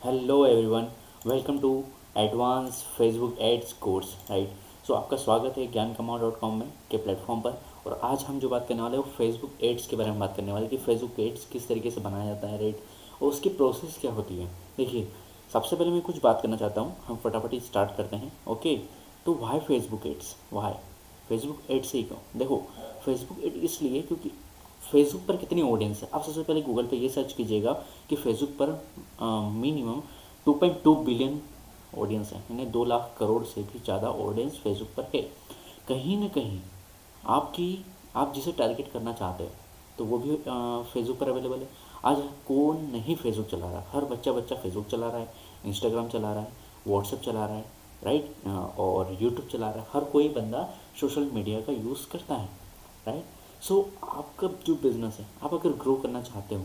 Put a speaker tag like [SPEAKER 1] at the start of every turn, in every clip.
[SPEAKER 1] Hello everyone, welcome to advance Facebook ads course. Right. So आपका स्वागत है ज्ञान कमाओ डॉट कॉम में के प्लेटफॉर्म पर। और आज हम जो बात करने वाले हैं वो फेसबुक एड्स के बारे में बात करने वाले हैं कि फेसबुक एड्स किस तरीके से बनाया जाता है। राइट। और उसकी प्रोसेस क्या होती है। देखिए, सबसे पहले मैं कुछ बात करना चाहता हूँ, हम फटाफट ही स्टार्ट करते हैं। ओके। तो why Facebook ads, why Facebook ads ही क्यों? देखो, फेसबुक एड इसलिए क्योंकि फेसबुक पर कितनी ऑडियंस है। आप सबसे पहले गूगल पे ये सर्च कीजिएगा कि फेसबुक पर मिनिमम 2.2 बिलियन ऑडियंस है, यानी 2 लाख करोड़ से भी ज़्यादा ऑडियंस फेसबुक पर है। कहीं ना कहीं आपकी आप जिसे टारगेट करना चाहते हो तो वो भी फेसबुक पर अवेलेबल है। आज कौन नहीं फेसबुक चला रहा? हर बच्चा बच्चा फेसबुक चला रहा है, इंस्टाग्राम चला रहा है, व्हाट्सएप चला रहा है, राइट, और यूट्यूब चला रहा है। हर कोई बंदा सोशल मीडिया का यूज़ करता है, राइट। सो आपका जो बिज़नेस है, आप अगर ग्रो करना चाहते हो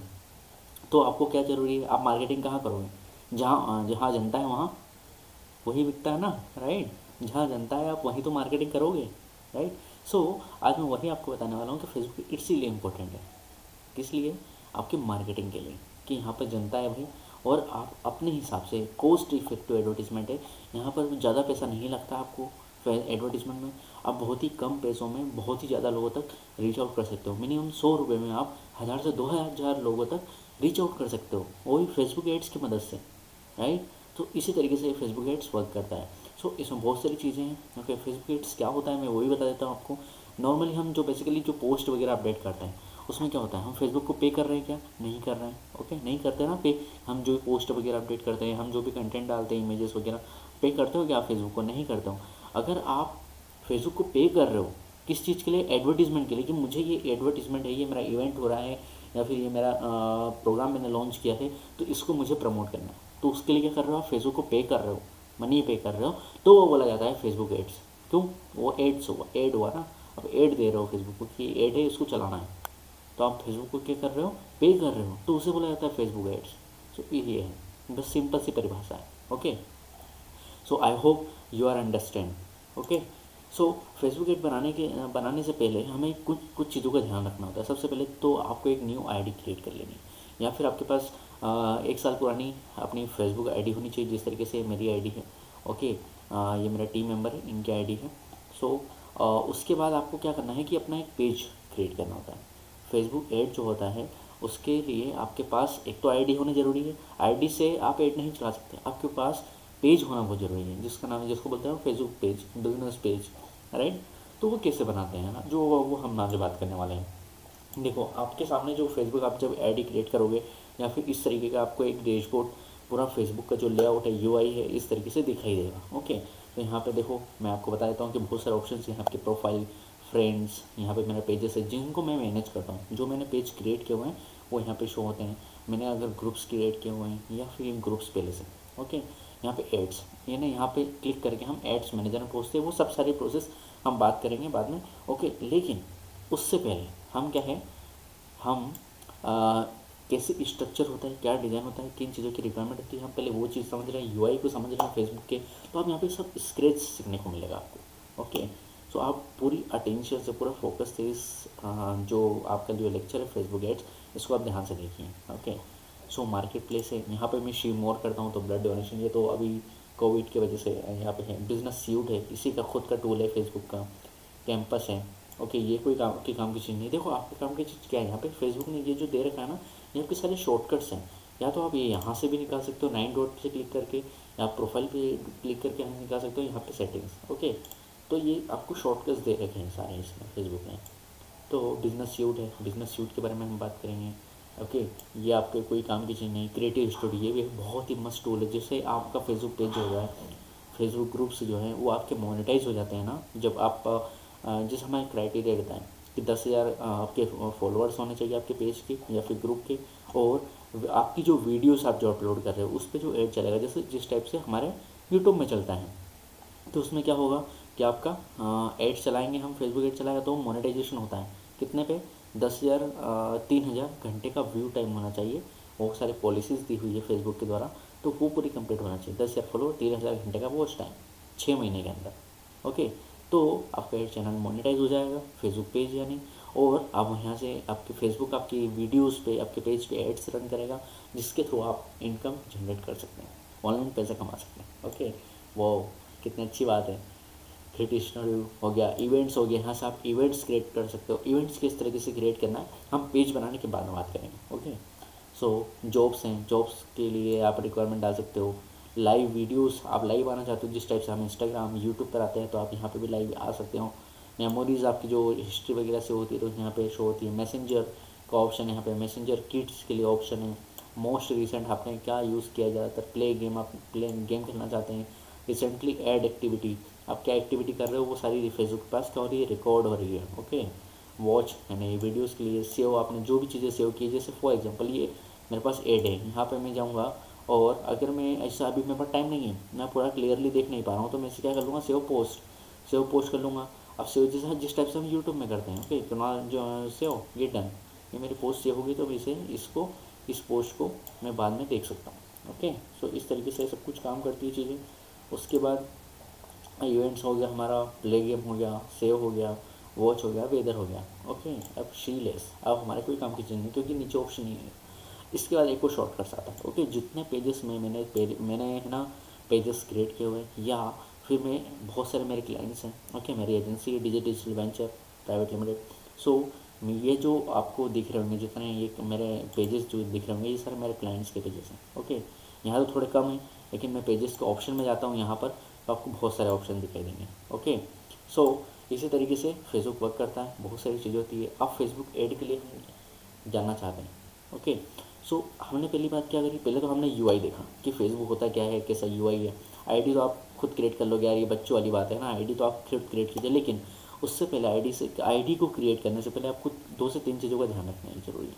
[SPEAKER 1] तो आपको क्या ज़रूरी है? आप मार्केटिंग कहाँ करोगे? जहाँ जहाँ जनता है वहाँ वही बिकता है ना, राइट। जहाँ जनता है आप वहीं तो मार्केटिंग करोगे, राइट। सो आज मैं वही आपको बताने वाला हूँ कि फेसबुक इसीलिए इम्पोर्टेंट है। किस लिए? आपकी मार्केटिंग के लिए, कि यहाँ पर जनता है भाई, और आप अपने हिसाब से कॉस्ट इफेक्टिव एडवर्टीजमेंट है। यहाँ पर ज़्यादा पैसा नहीं लगता आपको एडवर्टीजमेंट में। आप बहुत ही कम पैसों में बहुत ही ज़्यादा लोगों तक रीच आउट कर सकते हो। मिनिमम 100 रुपये में आप 1000 से 2000 लोगों तक रीच आउट कर सकते हो, वही फेसबुक एड्स की मदद से, राइट। तो इसी तरीके से फेसबुक एड्स वर्क करता है। सो इसमें बहुत सारी चीज़ें हैं। ओके, फेसबुक एड्स क्या होता है मैं वही बता देता हूँ आपको। नॉर्मली हम जो बेसिकली जो पोस्ट वगैरह अपडेट करते हैं उसमें क्या होता है, हम फेसबुक को पे कर रहे हैं क्या? नहीं कर रहे हैं। ओके, नहीं करते ना पे। हम जो पोस्ट वगैरह अपडेट करते हैं, हम जो भी कंटेंट डालते हैं, इमेजेस वगैरह, पे करते हो क्या आप फेसबुक को? नहीं करते हो। अगर आप फेसबुक को पे कर रहे हो किस चीज़ के लिए? एडवर्टीजमेंट के लिए, कि मुझे ये एडवर्टीजमेंट है, ये मेरा इवेंट हो रहा है, या फिर ये मेरा प्रोग्राम मैंने लॉन्च किया है तो इसको मुझे प्रमोट करना है। तो उसके लिए क्या कर रहे हो? आप फेसबुक को पे कर रहे हो, मनी पे कर रहे हो, तो वो बोला जाता है फेसबुक एड्स। क्यों? वो एड्स हुआ, एड हुआ ना। अब एड दे रहे हो फेसबुक को कि एड है, इसको चलाना है, तो आप फेसबुक को क्या कर रहे हो? पे कर रहे हो, तो उसे बोला जाता है फेसबुक एड्स। सो ये है, बस सिंपल सी परिभाषा है। Okay. So I hope you are understand. Okay. So Facebook ad बनाने से पहले हमें कुछ कुछ चीज़ों का ध्यान रखना होता है। सबसे पहले तो आपको एक न्यू आईडी क्रिएट कर लेनी है, या फिर आपके पास 1 साल पुरानी अपनी फेसबुक आईडी होनी चाहिए, जिस तरीके से मेरी आईडी है। ओके। ये मेरा टीम मेंबर है, इनकी आईडी है। सो उसके बाद आपको क्या करना है कि अपना एक पेज क्रिएट करना होता है। फेसबुक ऐड जो होता है उसके लिए आपके पास एक तो आईडी होनी ज़रूरी है। आईडी से आप ऐड नहीं चला सकते, आपके पास पेज होना बहुत ज़रूरी है, जिसका नाम है, जिसको बोलते हैं Facebook page, business page, right. तो वो कैसे बनाते हैं ना, जो वो हम आज बात करने वाले हैं। देखो, आपके सामने जो फेसबुक आप जब आईडी क्रिएट करोगे, या फिर इस तरीके का आपको एक डैशबोर्ड, पूरा फेसबुक का जो लेआउट है, यूआई है, इस तरीके से दिखाई देगा। ओके। तो यहाँ पे देखो, मैं आपको बता देता हूँ कि बहुत सारे ऑप्शन हैं। आपके प्रोफाइल, फ्रेंड्स, यहाँ पे मेरे पेजेस है जिनको मैं मैनेज करता हूँ। जो मैंने पेज क्रिएट किए हुए हैं वो यहाँ पे शो होते हैं। मैंने अगर ग्रुप्स क्रिएट किए हुए हैं या फिर ग्रुप्स पहले से, ओके। यहाँ पे एड्स, यानी यहाँ पे क्लिक करके हम एड्स मैनेजर में पहुँचते हैं। वो सब सारी प्रोसेस हम बात करेंगे बाद में। ओके। लेकिन उससे पहले हम क्या है, हम कैसे स्ट्रक्चर होता है, क्या डिज़ाइन होता है, किन चीज़ों की रिक्वायरमेंट होती है, हम पहले वो चीज़ समझ रहे हैं, यूआई को समझ रहे हैं फेसबुक के। तो आप यहाँ पे सब स्क्रैच सीखने को मिलेगा आपको। ओके। सो आप पूरी अटेंशन से, पूरा फोकस से इस जो आपका जो लेक्चर है फेसबुक एड्स, इसको आप ध्यान से देखिए। ओके। सो मार्केट प्लेस है, यहाँ पे मैं शी मोर करता हूँ तो ब्लड डोनेशन, ये तो अभी कोविड की वजह से यहाँ पे है। बिजनेस सूट है, इसी का खुद का टूल है फेसबुक का। कैंपस है। ओके। ये कोई काम की चीज़ नहीं। देखो, आपके काम की चीज़ क्या है, यहाँ पे फेसबुक ने ये जो दे रखा है ना, ये आपके सारे शॉर्टकट्स हैं। या तो आप ये यहाँ से भी निकाल सकते हो, 9 डॉट से क्लिक करके, या प्रोफाइल पे क्लिक करके यहाँ निकाल सकते हो, यहाँ पे सेटिंग्स। ओके। तो ये आपको शॉर्टकट्स दे रखे हैं सारे इसमें फेसबुक ने। तो बिजनेस सूट है, बिजनेस सूट के बारे में हम बात करेंगे। ओके। ये आपके कोई काम की चीज़ नहीं। क्रिएटिव स्टूडियो, ये भी बहुत ही मस्त टूल है, जिससे आपका फेसबुक पेज जो है, फेसबुक ग्रुप्स जो हैं वो आपके मोनेटाइज हो जाते हैं ना। जब आप जैसे हमारे क्राइटेरिया रहता है कि 10,000 आपके फॉलोअर्स होने चाहिए आपके पेज के या फिर ग्रुप के, और आपकी जो वीडियोस आप जो अपलोड कर रहे हो उस पर जो ऐड चलेगा, जैसे जिस टाइप से हमारे यूट्यूब में चलता है, तो उसमें क्या होगा कि आपका ऐड चलाएंगे हम, फेसबुक ऐड चलाएगा तो मोनेटाइजेशन होता है कितने पे? 10,000 3,000 घंटे का व्यू टाइम होना चाहिए। बहुत सारी पॉलिसीज़ दी हुई है फेसबुक के द्वारा, तो वो पूरी कंप्लीट होना चाहिए। 10,000 फॉलोअर, 3,000 घंटे का वॉच टाइम, 6 महीने के अंदर। ओके। तो आपका एड चैनल मोनेटाइज हो जाएगा, फेसबुक पेज यानी। और आप यहाँ से आपके फेसबुक आपकी वीडियोस पे आपके पेज पे एड्स रन करेगा, जिसके थ्रू आप इनकम जनरेट कर सकते हैं, ऑनलाइन पैसा कमा सकते हैं। ओके, वो कितनी अच्छी बात है। क्रिएटिव हो गया, इवेंट्स हो गया, यहाँ से आप इवेंट्स क्रिएट कर सकते हो। इवेंट्स किस तरीके से क्रिएट करना है हम पेज बनाने के बाद में बात करेंगे। ओके, सो जॉब्स हैं, जॉब्स के लिए आप रिक्वायरमेंट डाल सकते हो। लाइव वीडियोस, आप लाइव आना चाहते हो जिस टाइप से हम इंस्टाग्राम यूट्यूब पर आते हैं, तो आप यहाँ पे भी लाइव आ सकते हो। मेमोरीज़ आपकी जो हिस्ट्री वगैरह से होती है तो यहाँ पे शो होती है। मैसेंजर का ऑप्शन यहाँ पे, मैसेंजर किड्स के लिए ऑप्शन है। मोस्ट रिसेंट आपने क्या यूज़ किया, ज़्यादातर प्ले गेम, आप प्ले गेम खेलना चाहते हैं। रिसेंटली ऐड एक्टिविटी, आप क्या एक्टिविटी कर रहे हो वो सारी फेसबुक के पास क्या हो रही है, रिकॉर्ड हो रही है। ओके, वॉच यानी वीडियोज़ के लिए सेव, आपने जो भी चीज़ें सेव की, जैसे फॉर एग्जांपल ये मेरे पास ऐड है, यहाँ पे मैं जाऊँगा और अगर मैं ऐसा अभी मेरे पास टाइम नहीं है, मैं पूरा क्लियरली देख नहीं पा रहा हूँ, तो मैं इसे क्या कर लूँगा, सेव पोस्ट कर लूँगा। अब सेव जैसे जिस टाइप से हम यूट्यूब में करते हैं। ओके, तो ना जो सेव, ये डन, ये मेरी पोस्ट सेव होगी, तो इस पोस्ट को मैं बाद में देख सकता हूँ। ओके, सो इस तरीके से सब कुछ काम करती है चीज़ें। उसके बाद इवेंट्स हो गया हमारा, प्ले गेम हो गया, सेव हो गया, वॉच हो गया, वेदर हो गया। ओके, अब शीलेस, अब हमारे कोई काम की चीज़ नहीं क्योंकि नीचे ऑप्शन ही है। इसके बाद एक और शॉर्टकट्स आता है। ओके, जितने पेजेस में मैंने है ना पेजेस क्रिएट किए हुए हैं, या फिर मैं बहुत सारे मेरे क्लाइंट्स हैं। ओके, मेरी एजेंसी है डिजिटल वेंचर प्राइवेट लिमिटेड। सो ये जो आपको दिख रहे होंगे, जितने ये मेरे पेजेस जो दिख रहे होंगे, ये सारे मेरे क्लाइंट्स के पेजेस हैं। ओके, यहाँ तो थोड़े कम है, लेकिन मैं पेजेस के ऑप्शन में जाता हूँ यहाँ पर, तो आपको बहुत सारे ऑप्शन दिखाई देंगे। ओके, सो इसी तरीके से फेसबुक वर्क करता है, बहुत सारी चीज़ें होती है। आप फेसबुक ऐड के लिए जानना चाहते हैं। ओके, सो हमने पहली बात क्या करी, पहले तो हमने यूआई देखा कि फेसबुक होता क्या है, कैसा यूआई है। आईडी तो आप खुद क्रिएट कर लोगे यार, ये बच्चों वाली बात है ना, आईडी तो आप खुद क्रिएट कीजिए। लेकिन उससे पहले आईडी को क्रिएट करने से पहले आपको 2 से 3 चीज़ों का ध्यान रखना जरूरी है।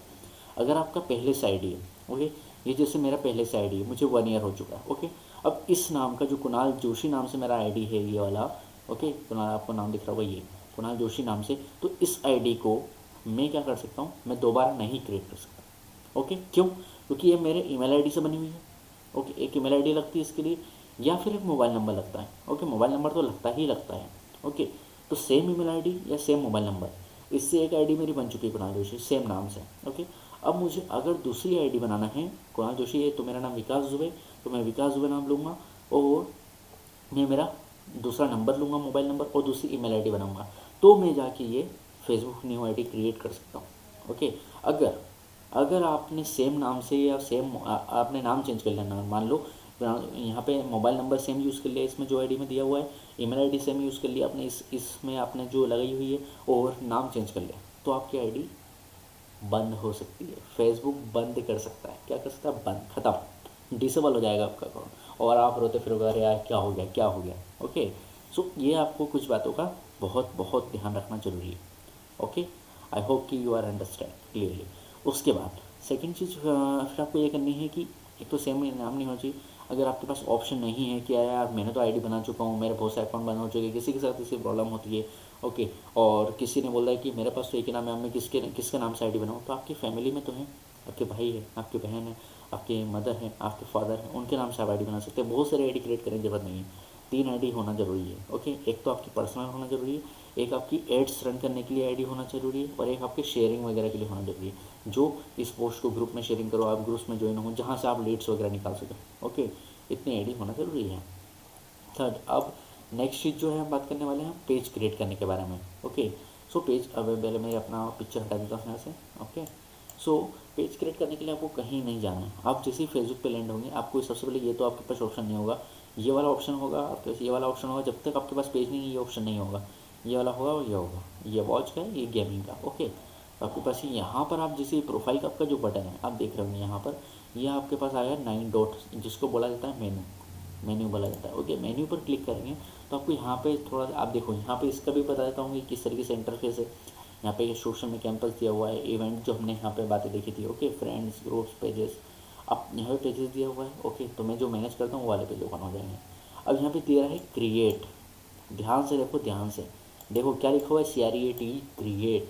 [SPEAKER 1] अगर आपका पहले से आईडी है, ओके, ये जैसे मेरा पहले से आईडी है, मुझे 1 ईयर हो चुका है। ओके, अब इस नाम का जो कुणाल जोशी नाम से मेरा आईडी है, ये वाला, ओके, कुणाल आपको नाम दिख रहा होगा, ये कुणाल जोशी नाम से, तो इस आईडी को मैं क्या कर सकता हूँ, मैं दोबारा नहीं क्रिएट कर सकता। ओके, क्यों, क्योंकि ये मेरे ईमेल आईडी से बनी हुई है। ओके, एक ईमेल आईडी लगती है इसके लिए, या फिर एक मोबाइल नंबर लगता है। ओके, मोबाइल नंबर तो लगता है। ओके, तो सेम ईमेल आईडी या सेम मोबाइल नंबर, इससे एक आईडी मेरी बन चुकी है कुणाल जोशी सेम नाम से। ओके, अब मुझे अगर दूसरी आईडी बनाना है, कुणाल जोशी है तो मेरा नाम विकास दुबे, तो मैं विकास दुबे नाम लूँगा, और मैं मेरा दूसरा नंबर लूँगा, मोबाइल नंबर, और दूसरी ईमेल आईडी बनाऊँगा, तो मैं जाके ये फेसबुक न्यू आईडी क्रिएट कर सकता हूँ। ओके, अगर आपने सेम नाम से या सेम आपने नाम चेंज कर लेना, मान लो यहाँ पे मोबाइल नंबर सेम यूज़ कर लिया इसमें जो आईडी में दिया हुआ है, ईमेल आईडी सेम यूज़ कर लिया आपने इसमें आपने जो लगाई हुई है, और नाम चेंज कर लिया, तो आपकी आईडी बंद हो सकती है। फेसबुक बंद कर सकता है, क्या कर सकता है, बंद, ख़त्म, डिसेबल हो जाएगा आपका अकाउंट, और आप रोते फिरोगे अरे यार क्या हो गया। ओके, सो ये आपको कुछ बातों का बहुत बहुत ध्यान रखना जरूरी है। ओके, आई होप कि यू आर अंडरस्टैंड क्लियरली। उसके बाद सेकंड चीज़ फिर आपको ये करनी है कि एक तो सेम नाम नहीं होना चाहिए। अगर आपके पास ऑप्शन नहीं है कि यार मैंने तो आईडी बना चुका हूँ, मेरे बहुत से अकाउंट बना हो चुके हैं, किसी के साथ इसी प्रॉब्लम होती है। ओके, और किसी ने बोला है कि मेरे पास तो एक ही नाम है, मैं किसके नाम से आईडी बनाऊँ, तो आपकी फैमिली में तो है, आपके भाई है, आपकी बहन है, आपके मदर है, आपके फादर है, उनके नाम से आप आईडी बना सकते हैं। बहुत सारे आईडी क्रिएट करने की जरूरत नहीं है, 3 आईडी होना जरूरी है। ओके, एक तो आपकी पर्सनल होना जरूरी है, एक आपकी एड्स रन करने के लिए आईडी होना जरूरी है, और एक आपके शेयरिंग वगैरह के लिए होना जरूरी है, जो इस पोस्ट को ग्रुप में शेयरिंग करो, आप ग्रुप्स में ज्वाइन हो जहाँ से आप लीड्स वगैरह निकाल सकें। ओके, इतनी आईडी होना जरूरी है। थर्ड, अब नेक्स्ट चीज़ जो है हम बात करने वाले हैं पेज क्रिएट करने के बारे में। ओके, सो पेज, अब पहले मैं अपना पिक्चर हटा देता हूँ यहाँ से। ओके, सो पेज क्रिएट करने के लिए आपको कहीं नहीं जाना है। आप जैसे ही फेसबुक पे लैंड होंगे, आपको सबसे पहले ये तो आपके पास ऑप्शन नहीं होगा, ये वाला ऑप्शन होगा आपके पास, ये वाला ऑप्शन होगा। जब तक आपके पास पेज नहीं है ये ऑप्शन नहीं होगा, ये वाला होगा और ये होगा, ये वॉच का है, ये गेमिंग का। ओके, तो आपके पास यहाँ पर आप जैसे प्रोफाइल का आपका जो बटन है आप देख रहे होंगे यहाँ पर, ये आपके पास आया 9 डॉट, जिसको बोला जाता है मेन्यू बोला जाता है। ओके, मेन्यू पर क्लिक करेंगे तो आपको यहाँ पे थोड़ा आप देखो, यहाँ पे इसका भी बता देता हूँ कि किस तरीके से इंटरफेस है। यहाँ पे ये सोशल में कैंपस दिया हुआ है, इवेंट जो हमने यहाँ पे बातें देखी थी। ओके, फ्रेंड्स, ग्रुप्स, पेजेस, अब यहाँ पे पेजेस दिया हुआ है। ओके, तो मैं जो मैनेज करता हूँ वो वाले पेज ओपन हो जाएंगे। अब यहाँ पे दिया है क्रिएट, ध्यान से देखो, देखो क्या लिखा हुआ है, CREAT,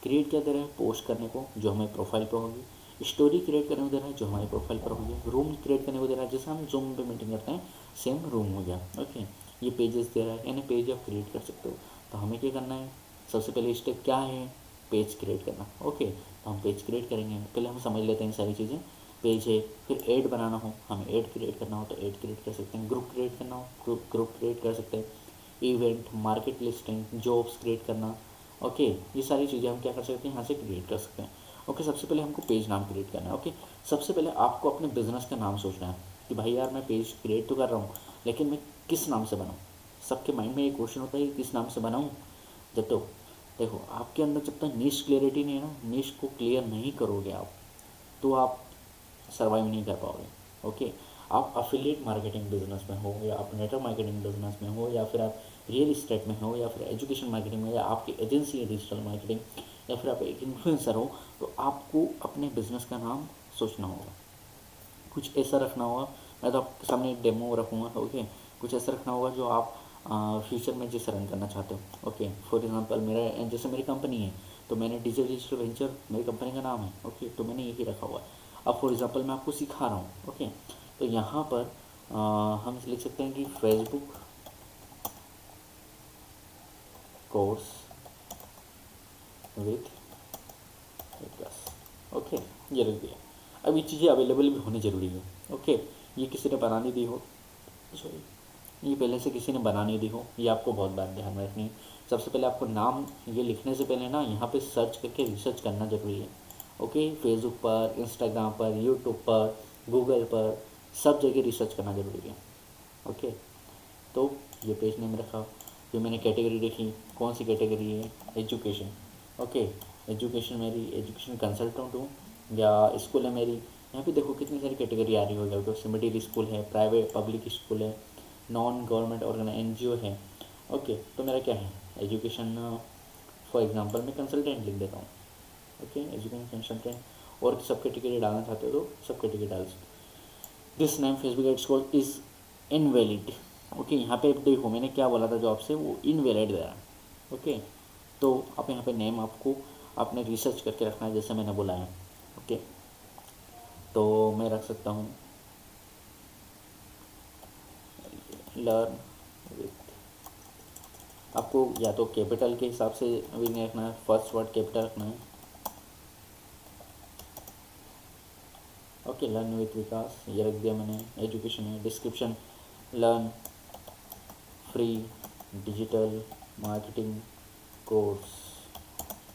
[SPEAKER 1] क्रिएट क्या दे रहा है, पोस्ट करने को जो हमें प्रोफाइल पर होगी। स्टोरी क्रिएट करने को दे रहा है जो हमारी प्रोफाइल पर होगी। रूम क्रिएट करने को दे रहा है, जैसे हम जूम पे मीटिंग करते हैं सेम रूम हो गया। ओके, ये पेजेस दे रहा है, यानी पेज आप क्रिएट कर सकते हो। तो हमें क्या करना है, सबसे पहले स्टेप क्या है, पेज क्रिएट करना। ओके, तो हम पेज क्रिएट करेंगे। पहले हम समझ लेते हैं सारी चीज़ें। पेज है, फिर ऐड बनाना हो, हमें ऐड क्रिएट करना हो तो ऐड क्रिएट कर सकते हैं। ग्रुप क्रिएट करना हो, ग्रुप क्रिएट कर सकते हैं। Event, market listing, jobs create करना। ओके, ये सारी चीज़ें हम क्या कर सकते हैं, यहाँ से क्रिएट कर सकते हैं। ओके, सबसे पहले हमको पेज नाम क्रिएट करना है। ओके, सबसे पहले आपको अपने बिजनेस का नाम सोचना है कि भाई यार मैं पेज क्रिएट तो कर रहा हूँ, लेकिन मैं किस नाम से बनाऊँ। सबके माइंड में ये क्वेश्चन होता है कि किस नाम से बनाऊँ। जब तो देखो, आपके अंदर जब तक नीश क्लियरिटी नहीं है ना, नीश को क्लियर नहीं करोगे आप, तो आप सर्वाइव नहीं कर पाओगे। ओके, आप अफिलिएट मार्केटिंग बिजनेस में हो, या आप नेटवर्क मार्केटिंग बिजनेस में हो, या फिर आप रियल इस्टेट में हो, या फिर एजुकेशन मार्केटिंग में, या आपकी एजेंसी है डिजिटल मार्केटिंग, या फिर आप एक इन्फ्लुएंसर हो, तो आपको अपने बिजनेस का नाम सोचना होगा। कुछ ऐसा रखना होगा, मैं तो आपके सामने एक डेमो रखूँगा। ओके, कुछ ऐसा रखना होगा जो आप फ्यूचर में जैसे रन करना चाहते हो। ओके, फॉर एग्जांपल मेरा जैसे मेरी कंपनी है, तो मैंने डिजिटल वेंचर मेरी कंपनी का नाम है। ओके, तो मैंने यही रखा हुआ है। अब फॉर एग्जांपल मैं आपको सिखा रहा हूँ। ओके, तो यहाँ पर हम लिख सकते हैं कि Facebook course with Vikas. Okay, ये रख दिया। अब ये चीज़ें अवेलेबल भी होनी ज़रूरी है। ओके, ये किसी ने बनानी दी हो, सॉरी, ये पहले से किसी ने बनानी दी हो, ये आपको बहुत बात ध्यान में रखनी है। सबसे पहले आपको नाम ये लिखने से पहले ना यहाँ पे सर्च करके रिसर्च करना ज़रूरी है। ओके, फेसबुक पर, इंस्टाग्राम पर, यूट्यूब पर, गूगल पर, सब जगह रिसर्च करना ज़रूरी है। ओके, तो ये पेज नेम रखा, फिर मैंने कैटेगरी देखी, कौन सी कैटेगरी है, एजुकेशन। ओके, एजुकेशन मेरी एजुकेशन कंसल्टेंट हूँ, या स्कूल है मेरी। यहाँ पे देखो कितनी सारी कैटेगरी आ रही होगी, तो मिडिल स्कूल है, प्राइवेट पब्लिक स्कूल है, नॉन गवर्नमेंट ऑर्गेनाइज NGO है। ओके, तो मेरा क्या है, एजुकेशन। फॉर एग्जांपल मैं कंसल्टेंट लिख देता हूँ। ओके, एजुकेशन कंसल्टेंट, और सब कैटेगरी डालना चाहते हो तो सब कैटेगरी डाल सकते। This name Facebook ads code is invalid. Okay, यहाँ पे देखो मैंने क्या बोला था जो आपसे, वो इनवैलिड दे रहा है। ओके, तो आप यहाँ पे नेम आपको आपने रिसर्च करके रखना है जैसे मैंने बोला है। ओके, तो मैं रख सकता हूँ लर्न विथ, आपको या तो कैपिटल के हिसाब से अभी नहीं रखना है, फर्स्ट वर्ड कैपिटल रखना है। ओके, लर्न विथ विकास ये रख दिया मैंने। एजुकेशन है, description learn free digital marketing course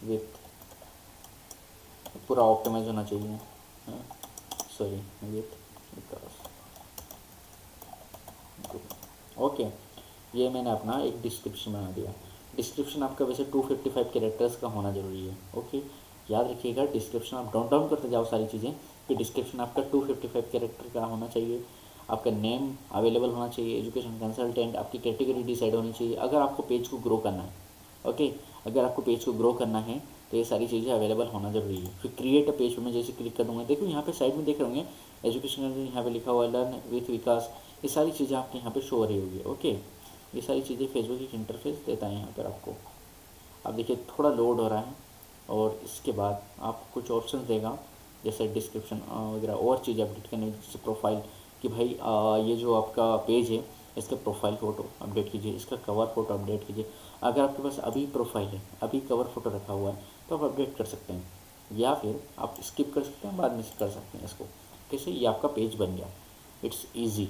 [SPEAKER 1] with, पूरा ऑप्टिमाइज होना चाहिए, सॉरी, विथ विकास। ओके, ये मैंने अपना एक डिस्क्रिप्शन बना दिया। डिस्क्रिप्शन आपका वैसे 255 कैरेक्टर्स का होना ज़रूरी है। ओके, याद रखिएगा, डिस्क्रिप्शन आप डाउन डाउन करते जाओ सारी चीज़ें, कि डिस्क्रिप्शन आपका 255 कैरेक्टर का होना चाहिए। आपका नेम अवेलेबल होना चाहिए, एजुकेशन कंसल्टेंट, आपकी कैटेगरी डिसाइड होनी चाहिए अगर आपको पेज को ग्रो करना है। ओके, अगर आपको पेज को ग्रो करना है तो ये सारी चीज़ें अवेलेबल होना जरूरी है। फिर क्रिएट अ पेज पर मैं जैसे क्लिक कर दूँगा, देखो यहाँ पे साइड में देख रहे होंगे एजुकेशन, यहाँ पे लिखा हुआ लर्न विथ विकास, ये सारी चीज़ें आपके यहाँ पे शो हो रही होगी। ओके, ये सारी चीज़ें फेसबुक एक इंटरफेस देता है यहाँ पर आपको। अब देखिए थोड़ा लोड हो रहा है, और इसके बाद आपको कुछ ऑप्शन देगा जैसे डिस्क्रिप्शन वगैरह और चीज़ें अपडेट करने, जैसे प्रोफाइल, कि भाई ये जो आपका पेज है इसका प्रोफाइल फ़ोटो अपडेट कीजिए, इसका कवर फ़ोटो अपडेट कीजिए। अगर आपके पास अभी प्रोफाइल है, अभी कवर फ़ोटो रखा हुआ है, तो आप अपडेट कर सकते हैं, या फिर आप स्किप कर सकते हैं, बाद में कर सकते हैं इसको। कैसे, ये आपका पेज बन गया, इट्स ईजी।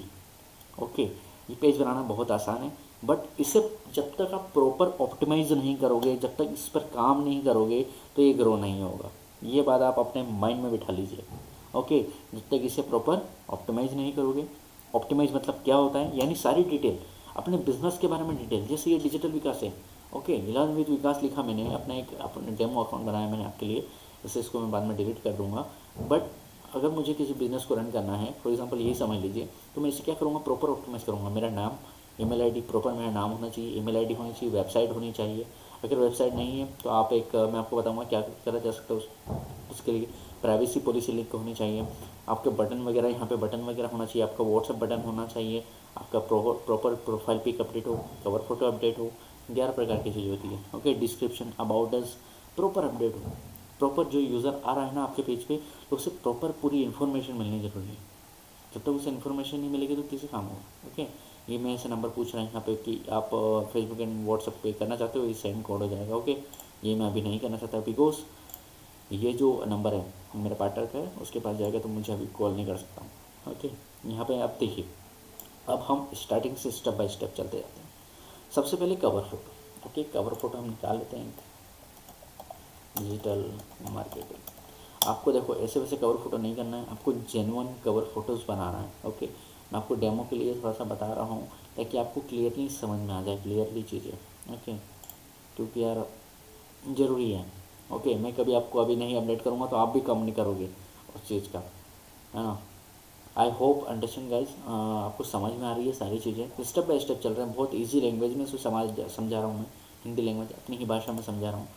[SPEAKER 1] ओके, ये पेज बनाना बहुत आसान है, बट इसे जब तक आप प्रॉपर ऑप्टिमाइज नहीं करोगे, जब तक इस पर काम नहीं करोगे, तो ये ग्रो नहीं होगा। ये बात आप अपने माइंड में बिठा लीजिए। ओके, जब तक इसे प्रॉपर ऑप्टिमाइज नहीं करोगे, ऑप्टिमाइज मतलब क्या होता है, यानी सारी डिटेल अपने बिजनेस के बारे में डिटेल, जैसे ये डिजिटल विकास है। ओके, लर्न विद विकास लिखा मैंने, अपना डेमो अकाउंट बनाया मैंने आपके लिए, जैसे इसको मैं बाद में डिलीट कर दूंगा। बट अगर मुझे किसी बिज़नेस को रन करना है, फॉर एग्जांपल यही समझ लीजिए, तो मैं इसे क्या करूँगा, प्रॉपर ऑप्टिमाइज करूँगा। मेरा नाम, ईमेल आईडी, प्रॉपर मेरा नाम होना चाहिए, ईमेल आईडी होनी चाहिए, वेबसाइट होनी चाहिए। अगर वेबसाइट नहीं है तो आप एक मैं आपको बताऊँगा क्या करा जा सकता है उसके लिए। प्राइवेसी पॉलिसी लिंक होनी चाहिए, आपके बटन वगैरह, यहाँ पे बटन वगैरह होना चाहिए, आपका व्हाट्सअप बटन होना चाहिए, आपका प्रॉपर प्रोफाइल पिक अपडेट हो, कवर फोटो अपडेट हो, 11 प्रकार की चीज़ होती है। Okay, description about us proper update हो, प्रॉपर जो यूज़र आ रहा है ना आपके पेज पे, तो उसे प्रॉपर पूरी इन्फॉर्मेशन मिलनी ज़रूरी है। जब तक उसे इन्फॉर्मेशन नहीं मिलेगी तो किसी काम होगा। ओके, ये मैं ऐसे नंबर पूछ रहा है यहाँ पे कि आप फेसबुक एंड व्हाट्सअप पे करना चाहते हो, ये सेंड कोड हो जाएगा। ओके, ये मैं अभी नहीं करना चाहता बिकॉज ये जो नंबर है मेरे पार्टनर का है, उसके पास जाएगा तो मुझे अभी कॉल नहीं कर सकता हूँ। ओके, यहाँ पे आप देखिए, अब हम स्टार्टिंग से स्टेप बाय स्टेप चलते जाते हैं। सबसे पहले cover photo. Okay, cover photo हम निकाल लेते हैं। डिजिटल मार्केटिंग, आपको देखो ऐसे वैसे कवर फोटो नहीं करना है, आपको जेन्युइन कवर फोटोज़ बनाना है। ओके, मैं आपको डेमो के लिए थोड़ा सा बता रहा हूँ ताकि आपको क्लियरली समझ में आ जाए, क्लियरली चीज़ें। ओके, क्योंकि यार ज़रूरी है। ओके, मैं कभी आपको अभी नहीं अपडेट करूँगा तो आप भी कम नहीं करोगे उस चीज़ का, है ना। आई होप अंडरस्टैंड गाइज, आपको समझ में आ रही है सारी चीज़ें। स्टेप बाय स्टेप चल रहे हैं, बहुत इजी लैंग्वेज में इसे समझा रहा हूँ मैं, हिंदी लैंग्वेज अपनी ही भाषा में समझा रहा हूँ,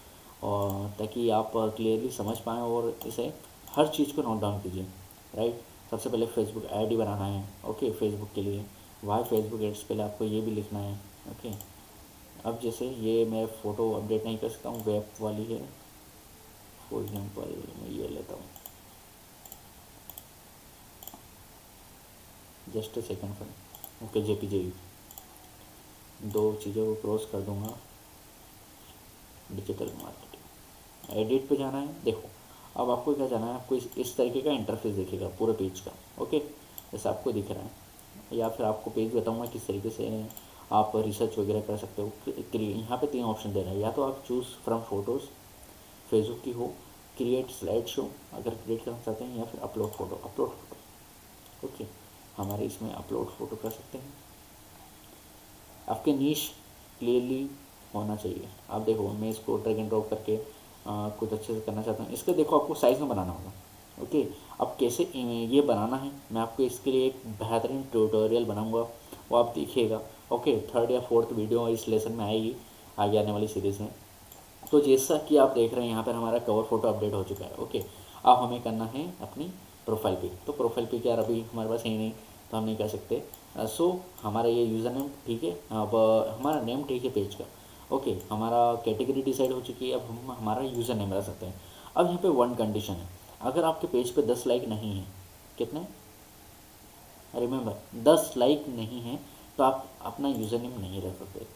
[SPEAKER 1] और ताकि आप क्लियरली समझ पाएँ और इसे हर चीज़ को नोट डाउन कीजिए। राइट, सबसे पहले फेसबुक आईडी बनाना है। ओके, फेसबुक के लिए वाई फेसबुक एड्स, पहले आपको ये भी लिखना है। ओके, अब जैसे ये मैं फ़ोटो अपडेट नहीं कर सकता हूँ, वेब वाली है। फॉर एग्जांपल मैं ये लेता हूँ, just second friend. Okay, JPG, दो चीज़ों को क्रॉस कर दूंगा। डिजिटल मार्केटिंग, एडिट पे जाना है। देखो अब आपको क्या जाना है, आपको इस तरीके का इंटरफेस दिखेगा पूरे पेज का। ओके, जैसे आपको दिख रहा है, या फिर आपको पेज बताऊंगा किस तरीके से आप रिसर्च वगैरह कर सकते हो। यहाँ पे 3 ऑप्शन दे रहा है, या तो आप चूज़ फ्रॉम फोटोज़, फेसबुक की हो, क्रिएट स्लाइड शो अगर क्रिएट करना चाहते हैं, या फिर अपलोड फ़ोटो। ओके, हमारे इसमें अपलोड फ़ोटो कर सकते हैं। आपके नीश क्लियरली होना चाहिए। आप देखो मैं इसको ड्रैग एंड ड्रॉप करके कुछ अच्छे से करना चाहता हूँ। इसका देखो आपको साइज़ में बनाना होगा। ओके, अब कैसे ये बनाना है, मैं आपको इसके लिए एक बेहतरीन ट्यूटोरियल बनाऊंगा, वो आप देखिएगा। ओके, 3rd या 4th वीडियो इस लेसन में आएगी, आगे आने वाली सीरीज़ में। तो जैसा कि आप देख रहे हैं यहाँ पर हमारा कवर फोटो अपडेट हो चुका है। ओके, अब हमें करना है अपनी प्रोफाइल पिक। तो प्रोफाइल पिक यार अभी हमारे पास है ही नहीं, तो हम नहीं कर सकते। सो हमारा ये यूज़र नेम ठीक है, अब हमारा नेम ठीक है पेज का। ओके, हमारा कैटेगरी डिसाइड हो चुकी है, अब हम हमारा यूज़र नेम रख सकते हैं। अब यहाँ पे 1 कंडीशन है, अगर आपके पेज पे 10 लाइक नहीं है, कितने, रिमेंबर 10 लाइक नहीं है, तो आप अपना यूज़र नेम नहीं रख सकते।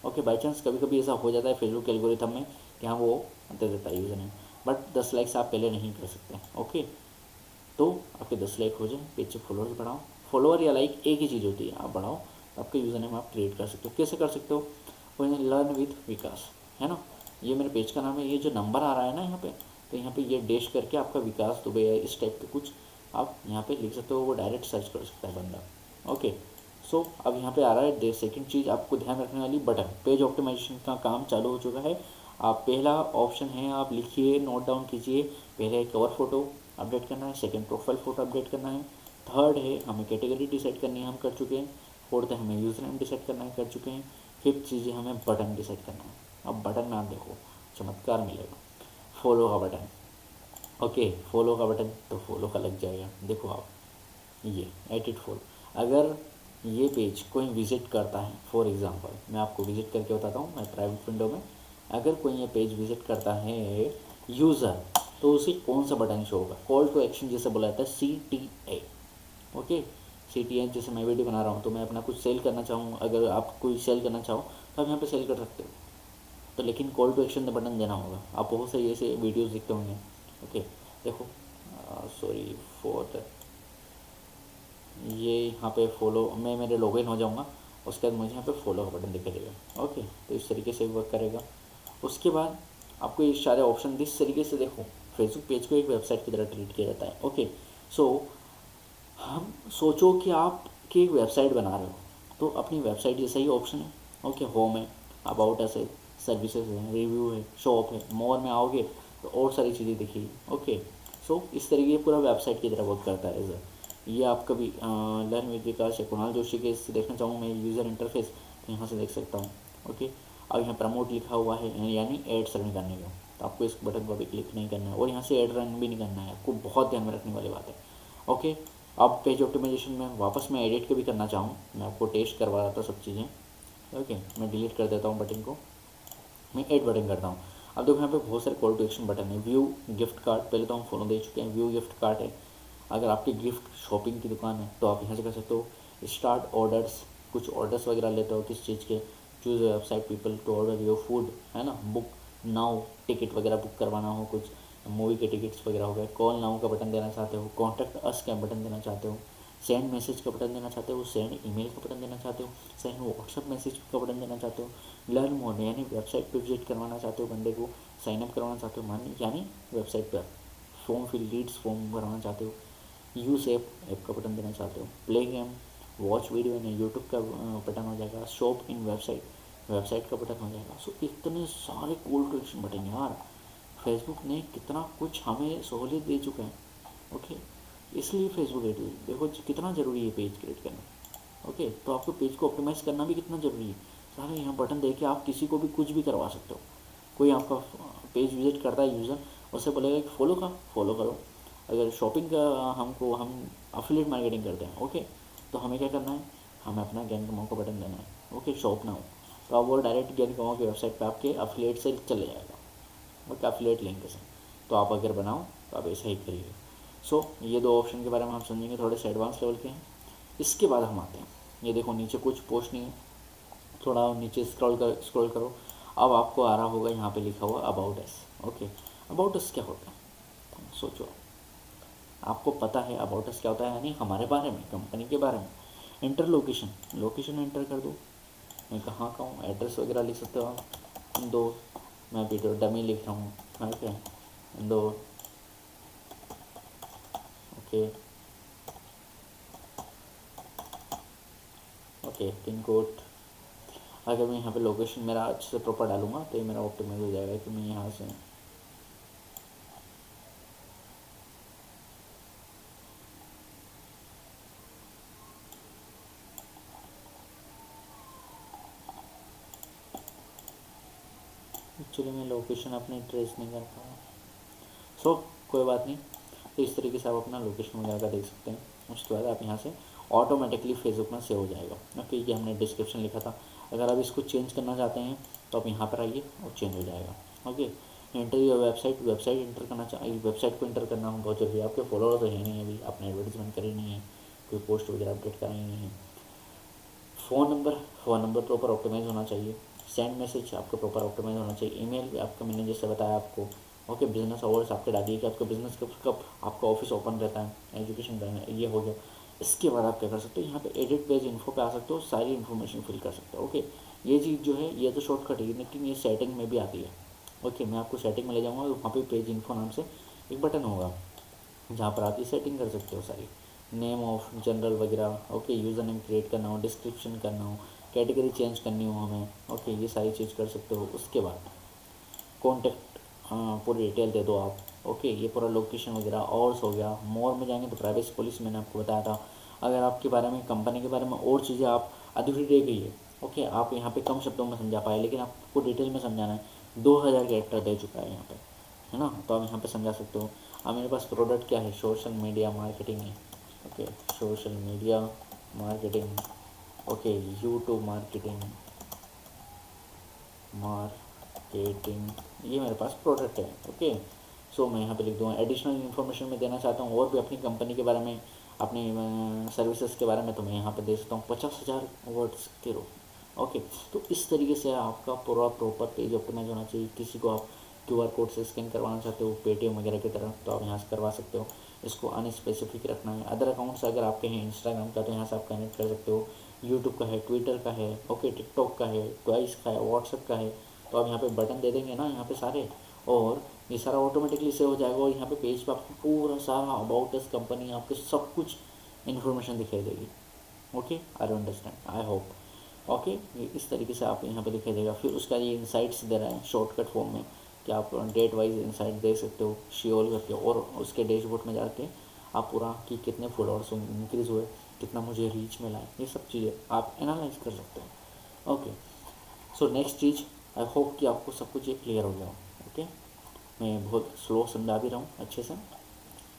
[SPEAKER 1] ओके, बाई चांस कभी कभी ऐसा हो जाता है फेसबुक एल्गोरिथम में कि हाँ वो दे देता है यूज़र नेम, बट 10 लाइक्स आप पहले नहीं कर सकते। ओके, तो आपके 10 लाइक हो जाए, पेज से फॉलोअर्स बढ़ाओ। फॉलोअर या लाइक एक ही चीज़ होती है, आप बढ़ाओ तो आपका यूज़र नेम आप क्रिएट कर सकते हो। कैसे कर सकते हो, लर्न विद विकास, है ना। ये मेरे पेज का नाम है, ये जो नंबर आ रहा है ना यहाँ पे, तो यहाँ पे ये डैश करके आपका विकास दुबे है, इस टाइप के कुछ आप यहाँ पे लिख सकते हो, वो डायरेक्ट सर्च कर सकता है बंदा। ओके, सो अब यहाँ पे आ रहा है सेकंड चीज़ आपको ध्यान रखने वाली, बटन। पेज ऑप्टिमाइजेशन का काम चालू हो चुका है। आप पहला ऑप्शन है, आप लिखिए, नोट डाउन कीजिए। पहले कवर फोटो अपडेट करना है, सेकंड प्रोफाइल फ़ोटो अपडेट करना है, थर्ड है हमें कैटेगरी डिसाइड करनी है, हम कर चुके हैं। फोर्थ है हमें यूज़र नेम डिसाइड करना है, कर चुके हैं। फिफ्थ चीज़ है हमें बटन डिसाइड करना है। अब बटन में आप देखो चमत्कार मिलेगा, फॉलो का बटन। ओके, फॉलो का बटन तो फॉलो का लग जाएगा। देखो आप ये एडिट फॉलो, अगर ये पेज कोई विज़िट करता है, फॉर एग्ज़ाम्पल मैं आपको विज़िट करके बताता हूँ, मैं प्राइवेट विंडो में, अगर कोई ये पेज विज़िट करता है यूज़र, तो उसे कौन सा बटन शो होगा, कॉल टू एक्शन जैसे बोला जाता है, CTA। ओके, CTA जैसे मैं वीडियो बना रहा हूँ तो मैं अपना कुछ सेल करना चाहूँ, अगर आप कोई सेल करना चाहो तो आप यहाँ पे सेल कर सकते हो, तो लेकिन कॉल टू एक्शन बटन देना होगा। आप बहुत सारी ऐसे वीडियोज़ देखते होंगे। ओके, देखो सॉरी फॉर ये यहाँ पे फॉलो, मैं मेरे लॉगिन हो जाऊँगा, उसके बाद मुझे यहाँ पे फॉलो का बटन दिखाई देगा। ओके, तो इस तरीके से वर्क करेगा। उसके बाद आपको ये सारे ऑप्शन इस तरीके से, देखो फेसबुक पेज को एक वेबसाइट की तरह ट्रीट किया जाता है। ओके, सो हम सोचो कि आप की एक वेबसाइट बना रहे हो, तो अपनी वेबसाइट जैसा ही ऑप्शन है। ओके, होम है, अबाउट अस है, सर्विसेज है, रिव्यू है, शॉप है, मोर में आओगे तो और सारी चीज़ें दिखेगी। ओके, सो इस तरीके पूरा वेबसाइट की तरह वर्क करता है एज। ये आप कभी लर्न विद विकास या कुणाल जोशी के इससे देखना चाहूँ मैं यूज़र इंटरफेस, तो यहाँ से देख सकता हूँ। ओके, अब यहाँ प्रमोट लिखा हुआ है, यानी एड्स रन करने का, तो आपको इस बटन पर भी क्लिक नहीं करना है, और यहाँ से एड रन भी नहीं करना है, आपको बहुत ध्यान में रखने वाली बात है। ओके, अब पेज ऑप्टिमाइजेशन में वापस मैं एडिट के भी करना चाहूँ, मैं आपको टेस्ट करवा रहा था सब चीज़ें। ओके, मैं डिलीट कर देता हूँ बटन को, मैं ऐड बटन करता हूँ। अब देखो यहाँ पे बहुत सारे कॉल टू एक्शन बटन है। व्यू गिफ्ट कार्ड, पहले तो हम फॉलो दे चुके हैं, व्यू गिफ्ट कार्ड है। अगर आपकी गिफ्ट शॉपिंग की दुकान है तो आप यहाँ से कर सकते हो। स्टार्ट ऑर्डर्स, कुछ ऑर्डर्स वगैरह लेते हो किस चीज़ के, choose website people to order your food, है ना, बुक नाउ टिकट वगैरह बुक करवाना हो, कुछ मूवी के टिकट्स वगैरह हो गए, कॉल नाउ का बटन देना चाहते हो, कॉन्टैक्ट अस का बटन देना चाहते हो, सेंड मैसेज का बटन देना चाहते हो, सेंड ईमेल का बटन देना चाहते हो, सेंड व्हाट्सअप मैसेज का बटन देना चाहते हो, लर्न मोर यानी वेबसाइट पर विजिट करवाना चाहते हो, बंदे को साइनअप करवाना चाहते हो यानी वेबसाइट पर फॉर्म फिल लीड्स फॉर्म भरवाना चाहते हो, यूज ऐप का बटन देना चाहते हो, प्ले गेम, वॉच वीडियो यानी यूट्यूब का बटन हो जाएगा, शॉप इन वेबसाइट का बटन हो जाएगा। सो इतने सारे कॉल टू एक्शन बटन यार, फेसबुक ने कितना कुछ हमें सहूलियत दे चुका है। ओके, इसलिए फेसबुक एड देखो कितना ज़रूरी है पेज क्रिएट करना। ओके, तो आपको पेज को ऑप्टिमाइज़ करना भी कितना ज़रूरी है। सारे यहाँ बटन दे के आप किसी को भी कुछ भी करवा सकते हो। कोई आपका पेज विजिट करता है यूज़र, उससे बोलेगा कि फॉलो करो। अगर शॉपिंग का हम अफिलिएट मार्केटिंग करते हैं, ओके, तो हमें क्या करना है, हमें अपना ज्ञान कमाओ का बटन देना है। ओके, शॉप नाउ, तो अब वो डायरेक्ट ज्ञान कमाओ की वेबसाइट पे आपके अफिलिएट से चले जाएगा, ओके, अफिलिएट लिंक से। तो आप अगर बनाओ तो आप ऐसा ही करिए। सो ये दो ऑप्शन के बारे में हम समझेंगे, थोड़े से एडवांस लेवल के हैं। इसके बाद हम आते हैं, ये देखो नीचे कुछ पोस्ट नहीं है, थोड़ा नीचे स्क्रॉल करो। अब आपको आ रहा होगा यहाँ पे लिखा हुआ about us. Okay, about us क्या होता है, सोचो, आपको पता है अबाउट अस क्या होता है, यानी हमारे बारे में, कंपनी के बारे में। इंटर लोकेशन एंटर कर दो, मैं कहाँ का हूँ, एड्रेस वगैरह लिख सकते हो आप। इंदौर, मैं वीडियो डमी लिख रहा हूँ, ठीक है, Indore, okay okay, pin code. अगर मैं यहाँ पे लोकेशन मेरा अच्छे से प्रॉपर डालूंगा तो ये मेरा ऑप्टिमाइज हो जाएगा कि मैं यहाँ से एक्चुअली मैं लोकेशन अपनी ट्रेस नहीं कर पाऊँ। सो कोई बात नहीं, तो इस तरीके से आप अपना लोकेशन वगैरह देख सकते हैं। उसके बाद आप यहाँ से ऑटोमेटिकली फेसबुक में सेव हो जाएगा। ओके, ये हमने डिस्क्रिप्शन लिखा था। अगर आप इसको चेंज करना चाहते हैं तो आप यहाँ पर आइए और चेंज हो जाएगा। Okay, enter your website inter करना चाहिए, वेबसाइट को इंटर करना बहुत जरूरी है। आपके फॉलोअर तो है नहीं अभी, आपने एडवर्टीजमेंट करी नहीं है, कोई पोस्ट वगैरह अपडेट कराई नहीं है। फ़ोन नंबर प्रॉपर ऑप्टिमाइज होना चाहिए। सेंड मैसेज आपका प्रॉपर ऑप्टिमाइज होना चाहिए। ईमेल आपका, मैंने जैसे बताया आपको। ओके, बिजनेस आवर्स आपके डालिए कि आपका बिजनेस कब आपका ऑफिस ओपन रहता है, एजुकेशन करना है, ये हो गया। इसके बाद आप क्या कर सकते हो, यहाँ पे एडिट पेज इन्फो पे आ सकते हो, सारी इन्फॉर्मेशन फिल कर सकते हो। ओके, ये चीज़ जो है ये तो शॉर्टकट है, लेकिन ये सेटिंग में भी आती है। ओके, मैं आपको सेटिंग में ले जाऊँगा, वहाँ पे पेज इन्फो नाम से एक बटन होगा जहाँ पर आप ये सेटिंग कर सकते हो सारी, नेम ऑफ जनरल वगैरह। ओके, यूज़र नेम क्रिएट करना हो, डिस्क्रिप्शन करना हो, कैटेगरी चेंज करनी हो हमें। ओके, ये सारी चीज़ कर सकते हो। उसके बाद कॉन्टैक्ट पूरी डिटेल दे दो आप। ओके, ये पूरा लोकेशन वगैरह। और हो गया, मोर में जाएंगे तो प्राइवेसी पॉलिसी मैंने आपको बताया था। अगर आपके बारे में, कंपनी के बारे में और चीज़ें आप अधूरी रह गई है, ओके, आप यहाँ पे कम शब्दों में समझा पाए, लेकिन आपको डिटेल में समझाना है। 2000 कैरेक्टर दे चुका है यहाँ पे, है ना, तो आप यहाँ पे समझा सकते हो। अब मेरे पास प्रोडक्ट क्या है, सोशल मीडिया मार्केटिंग है। Okay, social media marketing, okay, YouTube marketing, ये मेरे पास प्रोडक्ट है। ओके, सो मैं यहाँ पे लिख दूँगा। एडिशनल इन्फॉर्मेशन मैं देना चाहता हूँ और भी अपनी कंपनी के बारे में, अपनी सर्विसेज के बारे में, तो मैं यहाँ पे दे सकता हूँ 50,000 वर्ड्स के रो। ओके, तो इस तरीके से आपका पूरा प्रॉपर पेज ऑप्टिमाइज होना चाहिए। किसी को आप QR कोड से स्कैन करवाना चाहते हो पेटीएम वगैरह की तरह, तो आप यहाँ से करवा सकते हो। इसको अनस्पेसिफिक रखना है। अदर अकाउंट्स अगर आपके हैं इंस्टाग्राम का, तो यहाँ से आप कनेक्ट कर सकते हो। यूट्यूब का है, ट्विटर का है, ओके, टिकटॉक का है, ट्वाइस का है, व्हाट्सएप का है, तो आप यहाँ पे बटन दे देंगे ना यहाँ पे सारे, और ये सारा ऑटोमेटिकली सेव हो जाएगा। और यहाँ पे पेज पे आपको पूरा सारा अबाउट दिस कंपनी, आपके सब कुछ इन्फॉर्मेशन दिखाई देगी। Okay, I understand, I hope. Okay, ये इस तरीके से आप यहाँ पे दिखाई देगा। फिर उसका ये इंसाइट्स दे रहा है शॉर्टकट फॉर्म में, कि आप डेट वाइज इंसाइट दे सकते हो शेयर करके, और उसके डैशबोर्ड में जाके आप पूरा कि कितने फॉलोअर्स इंक्रीज़ हुए, कितना मुझे रीच मिला है, ये सब चीज़ें आप एनालाइज कर सकते हो। Okay, so next cheese, I hope कि आपको सब कुछ ये क्लियर हो गया हो। ओके, मैं बहुत स्लो समझा भी रहा हूँ अच्छे से।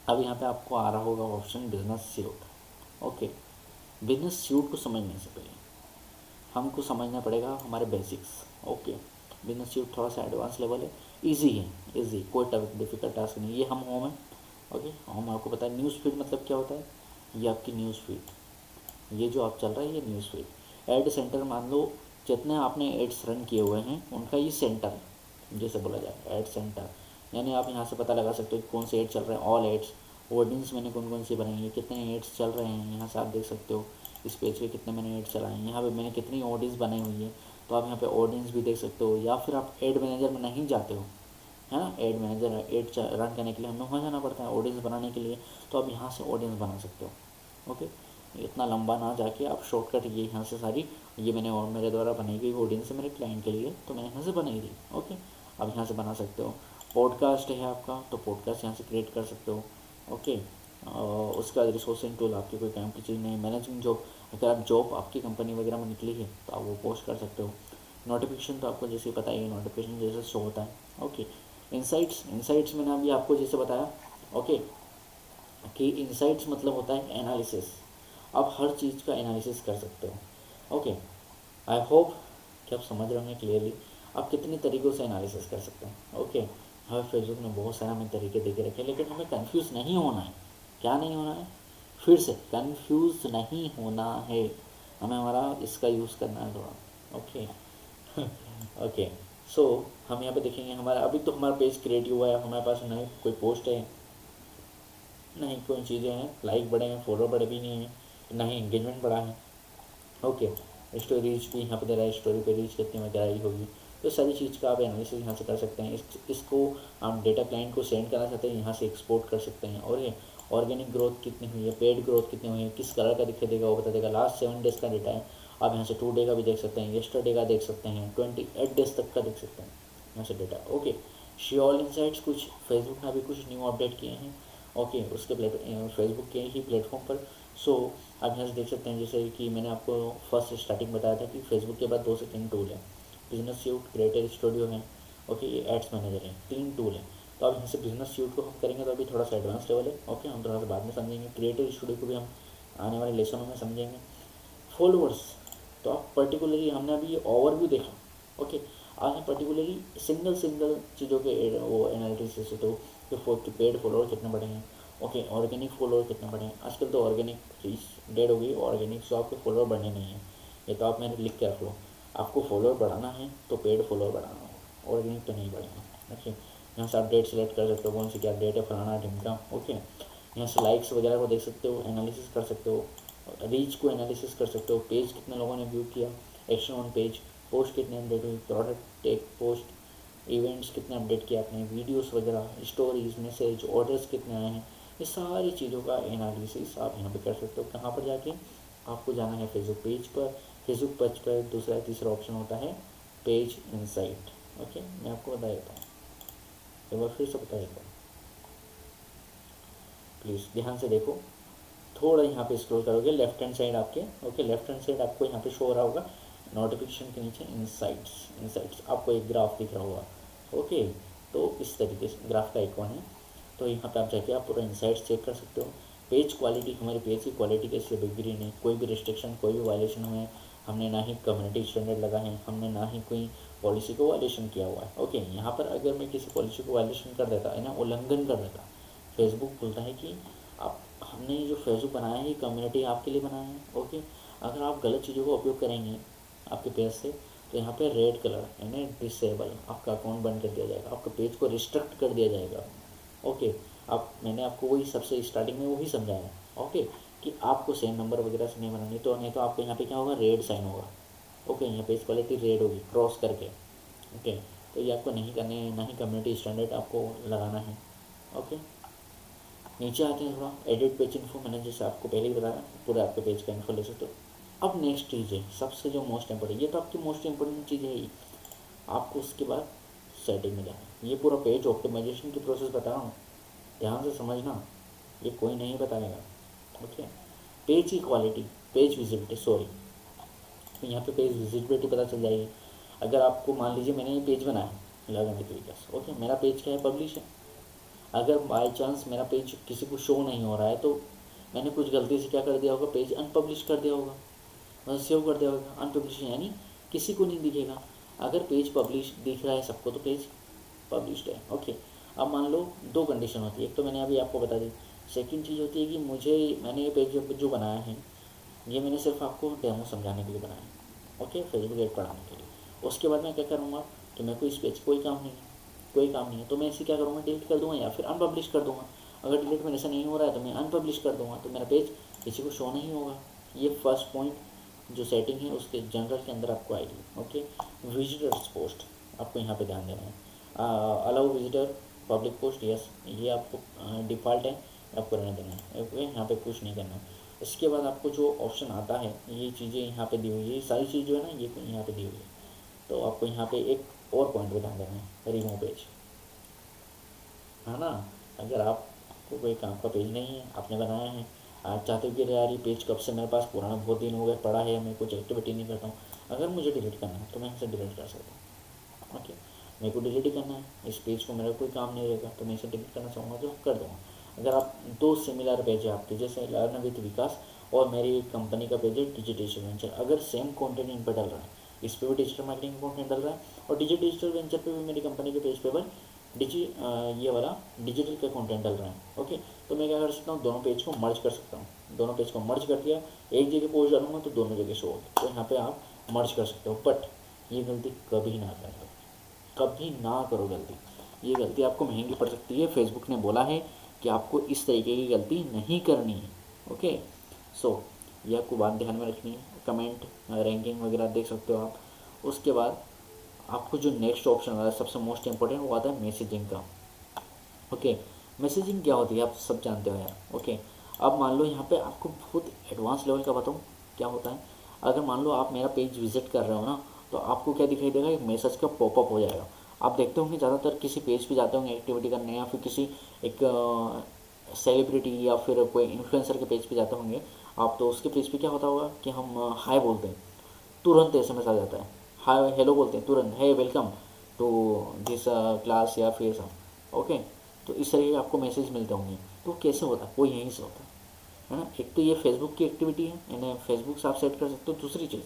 [SPEAKER 1] अब यहाँ पे आपको आ रहा होगा option business suit. Okay, business suit को समझने से पहले हमको समझना पड़ेगा हमारे बेसिक्स। ओके, बिजनेस सूट थोड़ा सा एडवांस लेवल है, इजी है, इजी, कोई डिफिकल्ट टास्क नहीं। ये हम होम है। ओके, होम आपको पता है। न्यूज़ फीड मतलब क्या होता है, ये आपकी न्यूज़ फीड, ये जो आप चल रहा है ये न्यूज़ फीड। एड सेंटर मान लो जितने आपने एड्स रन किए हुए हैं उनका ये सेंटर है। जैसे बोला जाए एड सेंटर, यानी आप यहाँ से पता लगा सकते हो कि कौन से एड चल रहे हैं, ऑल एड्स, ऑडियंस मैंने कौन कौन सी बनाई है, कितने एड्स चल रहे हैं, यहाँ से आप देख सकते हो इस पेज पे कितने मैंने एड चलाए हैं, यहाँ पे मैंने कितनी ऑडियंस बनाई हुई है, तो आप यहाँ पे ऑडियंस भी देख सकते हो। या फिर आप एड मैनेजर में नहीं जाते हो, है ना, एड मैनेजर एड रन करने के लिए हमें वहाँ जाना पड़ता है ऑडियंस बनाने के लिए, तो आप यहाँ से ऑडियंस बना सकते हो। ओके, इतना लंबा ना जाके आप शॉर्टकट ये यहाँ से सारी, ये मैंने और मेरे द्वारा बनाई गई ऑडियंस है मेरे क्लाइंट के लिए, तो मैंने यहाँ से बनाई थी। ओके, आप यहाँ से बना सकते हो। पॉडकास्ट है आपका, तो पॉडकास्ट यहाँ से क्रिएट कर सकते हो। ओके, उसके बाद रिसोर्सिंग टूल, आपकी कोई काम की चीज़ नहीं, मैनेजिंग जॉब, अगर आप जॉब आपकी कंपनी वगैरह में निकली है तो आप वो पोस्ट कर सकते हो। नोटिफिकेशन तो आपको जैसे पता ही है, नोटिफिकेशन जैसे शो होता है। ओके, इंसाइट्स मैंने अभी आपको जैसे बताया। ओके, कि इंसाइट्स मतलब होता है एनालिसिस, आप हर चीज़ का एनालिसिस कर सकते हो। ओके, आई होप कि आप समझ रहे होंगे क्लियरली आप कितने तरीक़ों से एनालिसिस कर सकते हैं। ओके, हमें फेसबुक में बहुत सारे हमें तरीके दे के रखे, लेकिन हमें कंफ्यूज नहीं होना है। क्या नहीं होना है, फिर से कंफ्यूज नहीं होना है, हमें हमारा इसका यूज़ करना है थोड़ा। ओके ओके, सो हम यहाँ पे देखेंगे हमारा, अभी तो हमारा पेज क्रिएट हुआ है, हमारे पास नहीं कोई पोस्ट है, नहीं कोई चीज़ें हैं, लाइक बढ़े हैं, फॉलो बढ़े भी नहीं है, ना ही एंगेजमेंट बढ़ा है। ओके, स्टोरी रीच भी यहाँ पे दे रहा है, स्टोरी पे रीच कितनी वगैरह ही होगी, तो सारी चीज़ का आप एनालिसिस यहाँ से कर सकते हैं। इसको आप डेटा क्लाइंट को सेंड करना चाहते हैं, यहाँ से एक्सपोर्ट कर सकते हैं। और ये ऑर्गेनिक ग्रोथ कितनी हुई है, पेड ग्रोथ कितनी हुई है, किस कलर का दिखाई देगा वो बता देगा। लास्ट 7 डेज़ का डेटा है, आप यहाँ से 2 डे का भी देख सकते हैं, येस्टरडे का देख सकते हैं, 28 डेज तक का देख सकते हैं यहाँ से डेटा। ओके, श्योर इनसाइट्स कुछ फेसबुक ने अभी कुछ न्यू अपडेट किए हैं। ओके, उसके फेसबुक के ही प्लेटफॉर्म पर। सो आप यहाँ से देख सकते हैं, जैसे कि मैंने आपको फर्स्ट स्टार्टिंग बताया था कि फेसबुक के बाद 2 से 3 टूल है, बिजनेस सूट, क्रिएटर स्टूडियो है, ओके, ये एड्स मैनेजर है, 3 टूल है। तो अब यहाँ से बिजनेस सूट को हम करेंगे तो अभी थोड़ा सा एडवांस लेवल है। ओके, हम थोड़ा सा बाद में समझेंगे, क्रिएटर स्टूडियो को भी हम आने वाले लेसनों में समझेंगे। फॉलोअर्स, तो आप पर्टिकुलरली हमने अभी ये ओवरव्यू देखा। ओके, आज हम पर्टिकुलरली सिंगल चीज़ों के वो एनालिसिस से, तो पेड फॉलोअर कितने बढ़े हैं, ओके, ऑर्गेनिक फॉलोअर कितने बढ़े हैं। आजकल तो ऑर्गेनिक रीच डेड हो गई, ऑर्गेनिक से आपके फॉलोअर बढ़ने नहीं है, ये तो आप मैंने लिख के रख लो। आपको फॉलोअर बढ़ाना है तो पेड फॉलोअर बढ़ाना होगा, ऑर्गेनिक तो नहीं बढ़ेगा। ओके, यहाँ से आप डेट सेलेक्ट कर सकते हो, कौन सी क्या डेट है, फलाना ढिमका। ओके, यहाँ से लाइक्स वगैरह को देख सकते हो, एनालिसिस कर सकते हो, रीच को एनालिसिस कर सकते हो, पेज कितने लोगों ने व्यू किया, एक्शन ऑन पेज, पोस्ट कितने अपडेट हुई, प्रोडक्ट टेक पोस्ट, इवेंट्स कितने अपडेट किया आपने, वीडियोस वगैरह, स्टोरीज, मैसेज, ऑर्डर्स कितने आए हैं, ये सारी चीज़ों का एनालिसिस आप यहाँ पे कर सकते हो। कहाँ पर जाके, आपको जाना है फेसबुक पेज पर, फेसबुक पेज पर दूसरा तीसरा ऑप्शन होता है पेज इनसाइट। ओके, मैं आपको बता देता हूँ, एक बार फिर से बता देता हूँ, प्लीज़ ध्यान से देखो। थोड़ा यहाँ पे स्क्रॉल करोगे लेफ्ट हैंड साइड आपके, ओके, लेफ्ट हैंड साइड आपको यहाँ पे शो हो रहा होगा नोटिफिकेशन के नीचे इनसाइट्स आपको एक ग्राफ दिख रहा होगा। ओके, तो इस तरीके से ग्राफ का आइकॉन है, तो यहाँ पे आप जाके आप पूरा इनसाइट्स चेक कर सकते हो। पेज क्वालिटी, हमारे पेज की क्वालिटी कैसी बिगड़ी नहीं, कोई भी रिस्ट्रिक्शन, कोई भी वायलेशन हुए, हमने ना ही कम्युनिटी स्टैंडर्ड लगा है, हमने ना ही कोई पॉलिसी को वायलेशन किया हुआ है। ओके, यहाँ पर अगर मैं किसी पॉलिसी को वायलेशन कर देता है ना, उल्लंघन कर देता, फेसबुक बोलता है कि आप, हमने जो फेसबुक बनाया है ये कम्युनिटी आपके लिए बनाया है। ओके, अगर आप गलत चीज़ों का उपयोग करेंगे आपके पेज से, तो यहाँ पे रेड कलर यानी डिसेबल, आपका अकाउंट बंद कर दिया जाएगा, आपके पेज को रिस्ट्रिक्ट कर दिया जाएगा। ओके, आप, मैंने आपको वही सबसे स्टार्टिंग में वही समझाया। ओके, कि आपको सेम नंबर वगैरह से नहीं बनानी, तो नहीं तो आपको यहाँ पे क्या होगा, रेड साइन होगा। ओके, यहाँ पेज क्वालिटी रेड होगी क्रॉस करके। ओके, तो ये आपको नहीं करनी है, ना ही कम्युनिटी स्टैंडर्ड आपको लगाना है। ओके, नीचे आते हैं थोड़ा एडिट पेज इन्फो, मैंने जैसे आपको पहले ही बताया पूरे आपके पेज का इन्फो ले सकते हो। अब नेक्स्ट चीज़ है सबसे जो मोस्ट इम्पोर्टेंट, ये तो आपकी मोस्ट इम्पोर्टेंट चीज़ है ही, आपको उसके बाद सेटिंग में जाना है। ये पूरा पेज ऑप्टिमाइजेशन की प्रोसेस बता रहा हूँ, ध्यान से समझना, ये कोई नहीं बताएगा। ओके, पेज की क्वालिटी, पेज विजिबिलिटी, सॉरी, तो यहाँ पे पेज विजिबिलिटी पता चल जाएगी। अगर आपको मान लीजिए मैंने ये पेज बनाया 11 तरीके से, ओके, मेरा पेज क्या है, पब्लिश है। अगर बाई चांस मेरा पेज किसी को शो नहीं हो रहा है, तो मैंने कुछ गलती से क्या कर दिया होगा, पेज अनपब्लिश कर दिया होगा, मतलब सेव कर दिया होगा अनपब्लिश, यानी किसी को नहीं दिखेगा। अगर पेज पब्लिश दिख रहा है सबको तो पेज पब्लिश्ड है। ओके, अब मान लो 2 कंडीशन होती है, एक तो मैंने अभी आपको बता दी, सेकंड चीज़ होती है कि मैंने ये पेज जो बनाया है, ये मैंने सिर्फ आपको डेमो समझाने के लिए बनाया है। ओके, फेसबुक एड पढ़ाने के लिए। उसके बाद मैं क्या करूँगा, तो मेरे को इस पेज कोई काम नहीं है, कोई काम नहीं है, तो मैं इसे क्या करूँगा, डिलीट कर दूँगा या फिर अनपब्लिश कर दूँगा। अगर डिलीट मेरे से नहीं हो रहा है तो मैं अनपब्लिश कर दूँगा, तो मेरा पेज किसी को शो नहीं होगा। ये फर्स्ट पॉइंट जो सेटिंग है उसके जनरल के अंदर आपको आएगी। ओके, विजिटर्स पोस्ट आपको यहाँ पे ध्यान देना है। Allow visitor public post, yes, ये आपको डिफ़ॉल्ट है, आपको रहने देना है। ओके, यहाँ पे कुछ नहीं करना है। इसके बाद आपको जो ऑप्शन आता है, ये चीज़ें यहाँ पे दी हुई है, ये सारी चीज़ जो है ना ये यहाँ पे दी हुई है। तो आपको यहाँ पे एक और पॉइंट पे ध्यान देना है, रिमूव पेज, है ना। अगर आपको कोई काम का पेज नहीं है, आपने बनाया है, आप चाहते हो कि यार ये पेज कब से मेरे पास पुराना, बहुत दिन हो गए पड़ा है, मैं कुछ एक्टिविटी नहीं करता हूँ, अगर मुझे डिलीट करना है तो मैं इसे डिलीट कर सकता हूँ। ओके, मेरे को डिलीट ही करना है, इस पेज को मेरा कोई काम नहीं रहेगा, तो मैं इसे डिलीट करना चाहूँगा तो कर दूँगा। अगर आप दो सिमिलर पेज है आपके, जैसे लर्न विद विकास और मेरी कंपनी का पेज है डिजिटल वेंचर, अगर सेम कंटेंट इन पर डल रहा है, इस पर भी डिजिटल मार्केटिंग कंटेंट डल रहा है और डिजिटल वेंचर पे भी मेरी कंपनी के पेज पे भी ये वाला डिजिटल का कंटेंट डल रहा है। ओके, तो मैं क्या कर सकता हूँ, दोनों पेज को मर्ज कर सकता हूँ, दोनों पेज को मर्ज कर दिया, एक जगह पोस्ट डालूंगा तो दोनों जगह शो होगा, तो यहाँ पे आप मर्ज कर सकते हो। बट ये गलती कभी ना करो, कभी ना करो गलती, ये गलती आपको महंगी पड़ सकती है। फेसबुक ने बोला है कि आपको इस तरीके की गलती नहीं करनी है। ओके, सो ये आपको बात ध्यान में रखनी है। कमेंट रैंकिंग वगैरह देख सकते हो आप। उसके बाद आपको जो नेक्स्ट ऑप्शन आता है सबसे मोस्ट इंपॉर्टेंट, वो आता है मैसेजिंग का। ओके, मैसेजिंग क्या होती है आप सब जानते हो यार। ओके, अब मान लो यहाँ पे आपको बहुत एडवांस लेवल का बताऊँ क्या होता है। अगर मान लो आप मेरा पेज विजिट कर रहे हो ना, तो आपको क्या दिखाई देगा, एक मैसेज का पॉपअप हो जाएगा। आप देखते होंगे ज़्यादातर किसी पेज पे जाते होंगे एक्टिविटी करने, या फिर किसी एक सेलिब्रिटी या फिर कोई इन्फ्लुएंसर के पेज पे जाते होंगे आप, तो उसके पेज पे क्या होता होगा कि हम हाय बोलते हैं, तुरंत SMS आ जाता है, हाय हेलो बोलते हैं तुरंत, है वेलकम टू दिस क्लास या फिर सब। ओके, तो इस तरह के आपको मैसेज मिलते होंगे। तो कैसे होता है, वो यहीं से होता है ना। एक तो ये फेसबुक की एक्टिविटी है, इन्हें फेसबुक से आप सेट कर सकते हो। दूसरी चीज़,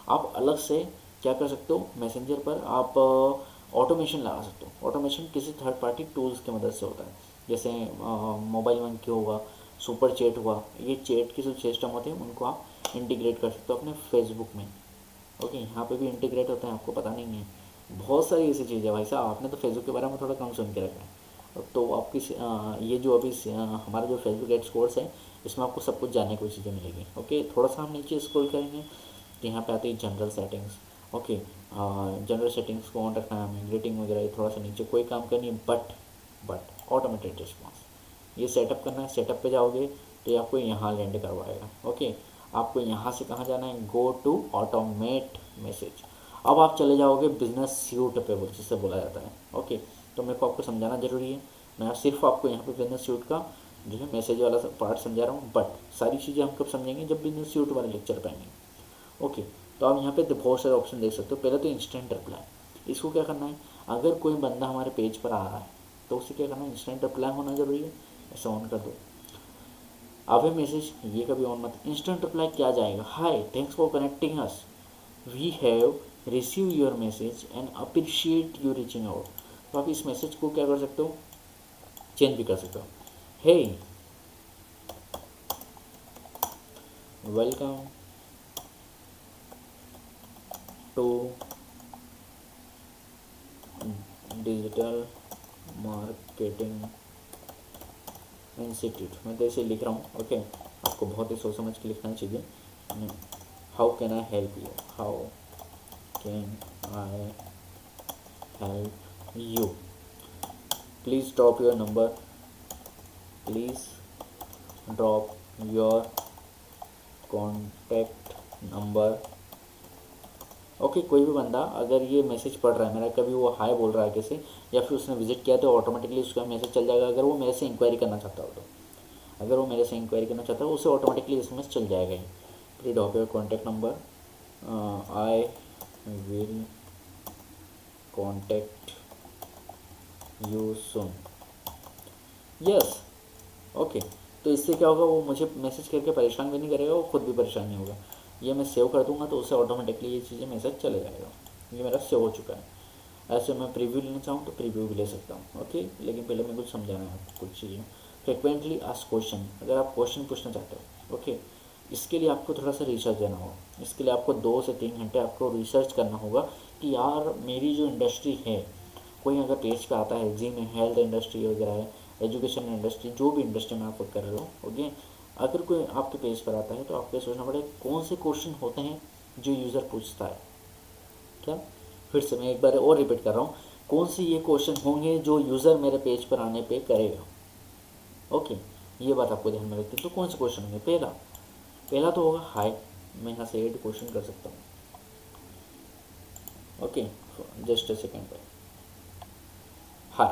[SPEAKER 1] आप अलग से क्या कर सकते हो, मैसेंजर पर आप ऑटोमेशन लगा सकते हो। ऑटोमेशन किसी थर्ड पार्टी टूल्स की मदद से होता है, जैसे मोबाइल वन के हुआ, सुपर चैट हुआ, ये चैट के जो सिस्टम होते हैं उनको आप इंटीग्रेट कर सकते हो अपने फेसबुक में। ओके, यहाँ पे भी इंटीग्रेट होते हैं, आपको पता नहीं है। बहुत सारी ऐसी चीज़ें भाई साहब, आपने तो फेसबुक के बारे में थोड़ा कम सुन के रखा है। तो आपकी ये जो अभी हमारा जो फेसबुक एड्स कोर्स है, इसमें आपको सब कुछ जानने को चीज़ें मिलेगी। ओके, थोड़ा सा हम नीचे स्क्रॉल करेंगे तो यहाँ पे आती है general settings. Okay, general settings को ऑन रखना है हमें, ग्रीटिंग वगैरह ये थोड़ा सा नीचे कोई काम करनी है, बट ऑटोमेटेड रिस्पॉन्स ये सेटअप करना है। सेटअप पे जाओगे तो ये आपको यहाँ लैंड करवाएगा। ओके, आपको यहाँ से कहाँ जाना है, गो टू ऑटोमेट मैसेज। अब आप चले जाओगे बिजनेस सूट पे, जिससे बोला जाता है। ओके, तो मेरे को आपको समझाना जरूरी है, मैं सिर्फ आपको यहाँ पे बिजनेस सूट का जो है मैसेज वाला पार्ट समझा रहा हूँ, बट सारी चीज़ें हम कब समझेंगे, जब बिजनेस सूट वाले लेक्चर पे आएंगे। ओके, तो आप यहाँ पे बहुत सारे ऑप्शन देख सकते हो। पहले तो इंस्टेंट रिप्लाई, इसको क्या करना है, अगर कोई बंदा हमारे पेज पर आ रहा है तो उसे क्या करना है, इंस्टेंट रिप्लाई होना जरूरी है, ऐसा ऑन कर दो। अवे मैसेज ये कभी ऑन मत। इंस्टेंट रिप्लाई क्या जाएगा, hi thanks for connecting us, we have receive your message and appreciate you reaching out. तो आप इस मैसेज को क्या कर सकते हो, चेंज भी कर सकते हो। Hey welcome to digital marketing institute, मैं तो ऐसे लिख रहा हूँ। ओके, आपको बहुत ही सोच समझ के लिखना चाहिए। How can I help you, how can I help you, please drop your number, please drop your contact number. Okay, कोई भी बंदा अगर ये मैसेज पढ़ रहा है मेरा, कभी वो हाय बोल रहा है किसी, या फिर उसने विजिट किया तो ऑटोमेटिकली उसका मैसेज चल जाएगा। अगर वो मेरे से इंक्वायरी करना चाहता हो तो, अगर वो मेरे से इंक्वायरी करना चाहता है उसे ऑटोमेटिकली एसएमएस चल जाएगा ही, please drop your contact number, I will contact you soon, yes. Okay, तो इससे क्या होगा, वो मुझे मैसेज करके परेशान भी नहीं करेगा, वो खुद भी परेशान नहीं होगा। ये मैं सेव कर दूंगा तो उससे ऑटोमेटिकली ये चीज़ें मैसेज चले जाएगा। ये मेरा सेव हो चुका है। ऐसे मैं प्रीव्यू लेना चाहूँ तो प्रीव्यू भी ले सकता हूँ। ओके, लेकिन पहले मैं कुछ समझाना है आपको कुछ चीज़ें। फ्रिक्वेंटली आस्क क्वेश्चन, अगर आप क्वेश्चन पूछना चाहते हो, ओके, इसके लिए आपको थोड़ा सा रिसर्च देना होगा। इसके लिए आपको 2 से 3 घंटे आपको रिसर्च करना होगा कि यार मेरी जो इंडस्ट्री है, कोई अगर पेज पे आता है जी में हेल्थ इंडस्ट्री वगैरह है, एजुकेशन इंडस्ट्री, जो भी इंडस्ट्री में आप वर्क कर रहे हो, ओके, अगर कोई आपके पेज पर आता है तो आपको सोचना पड़ेगा कौन से क्वेश्चन होते हैं जो यूज़र पूछता है। क्या, फिर से मैं एक बार और रिपीट कर रहा हूँ, कौन से ये क्वेश्चन होंगे जो यूज़र मेरे पेज पर आने पे करेगा। ओके, ये बात आपको ध्यान में रखते हैं। तो कौन से क्वेश्चन होंगे? पहला तो होगा हाय, मैं यहाँ से ऐड क्वेश्चन कर सकता हूँ। ओके, जस्ट अ सेकेंड पर, हाय,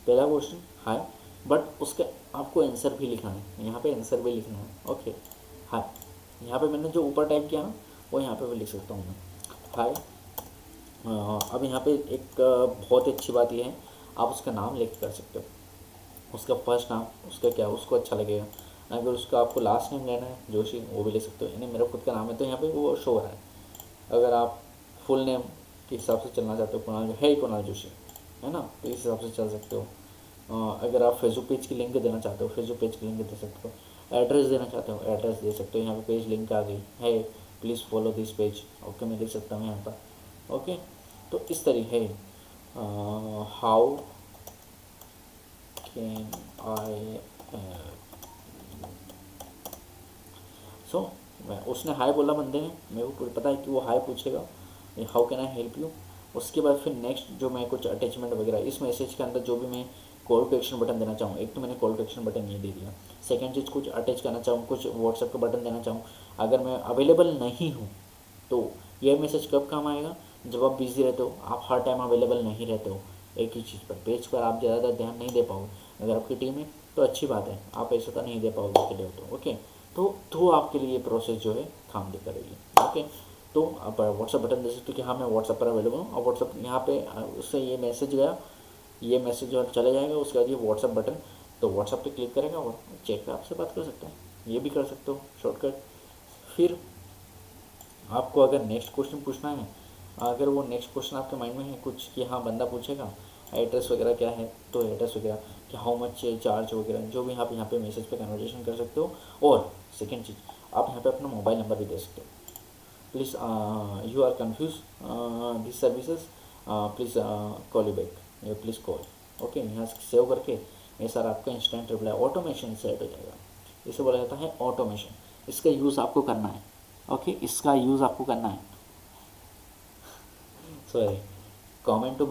[SPEAKER 1] पहला क्वेश्चन हाय, बट उसका आपको आंसर भी लिखना है, यहाँ पे आंसर भी लिखना है। ओके, हाय, यहाँ पे मैंने जो ऊपर टाइप किया ना वो यहाँ पे भी लिख सकता हूँ मैं, हाय। अब यहाँ पे एक बहुत ही अच्छी बात यह है, आप उसका नाम लिख कर सकते हो, उसका फर्स्ट नाम, उसका क्या उसको अच्छा लगेगा। अगर उसका आपको लास्ट नेम लेना है जोशी, वो भी ले सकते हो, यानी मेरा खुद का नाम है तो यहाँ पे वो शो हो रहा है। अगर आप फुल नेम के हिसाब से चलना चाहते हो, कुणाल जोशी है ना, तो इस हिसाब से चल सकते हो। अगर आप फेसबुक पेज की लिंक देना चाहते हो, फेसबुक पेज की लिंक दे सकते हो। एड्रेस देना चाहते हो, एड्रेस दे सकते हो। यहाँ पे पेज लिंक आ गई है, please follow this page, okay, मैं लिख सकता हूँ यहाँ पर। ओके, तो इस तरीके है, हाउ कैन आई, सो उसने हाय बोला बंदे ने, मेरे को पता है कि वो हाय पूछेगा, how can I help you. उसके बाद फिर नेक्स्ट जो मैं कुछ अटैचमेंट वगैरह इस मैसेज के अंदर जो भी मैं कॉल टू एक्शन बटन देना चाहूँ, एक तो मैंने कॉल टू एक्शन बटन ये दे दिया। सेकंड चीज़, कुछ अटैच करना चाहूँ, कुछ व्हाट्सएप का बटन देना चाहूँ, अगर मैं अवेलेबल नहीं हूँ तो यह मैसेज कब काम आएगा? जब आप बिजी रहते हो, आप हर टाइम अवेलेबल नहीं रहते हो एक ही चीज़ पर, पेज पर आप ज़्यादा ध्यान नहीं दे पाओगे। अगर आपकी टीम है तो अच्छी बात है, आप ऐसा तो नहीं दे पाओगे के लिए तो ओके, तो आपके लिए प्रोसेस जो है काम भी करेगी। ओके, तो आप व्हाट्सअप बटन दे सकते हो कि हाँ मैं व्हाट्सअप पर अवेलेबल हूँ, और व्हाट्सअप यहाँ पे उससे ये मैसेज गया, ये मैसेज जो चले जाएगा, उसके बाद ये व्हाट्सअप बटन, तो व्हाट्सअप पे क्लिक करेगा और चेक पे आपसे बात कर सकते हैं, ये भी कर सकते हो शॉर्टकट। फिर आपको अगर नेक्स्ट क्वेश्चन पूछना है, अगर वो नेक्स्ट क्वेश्चन आपके माइंड में है कुछ कि हाँ बंदा पूछेगा एड्रेस वगैरह क्या है, तो एड्रेस वगैरह कि हाउ मच चार्ज वगैरह जो भी आप यहाँ पे मैसेज पे कन्वर्जेशन कर सकते हो। और सेकेंड चीज़, आप यहाँ पे अपना मोबाइल नंबर भी दे सकते हो। Please you are confuse this services, please call you back, या प्लीज़ कॉल। ओके, यहाँ से सेव करके ये सर आपका इंस्टेंट रिप्लाई ऑटोमेशन सेट हो जाएगा। इसे बोला जाता है ऑटोमेशन। इसका यूज़ आपको करना है। ओके, इसका यूज़ आपको करना है। सॉरी, कमेंट टू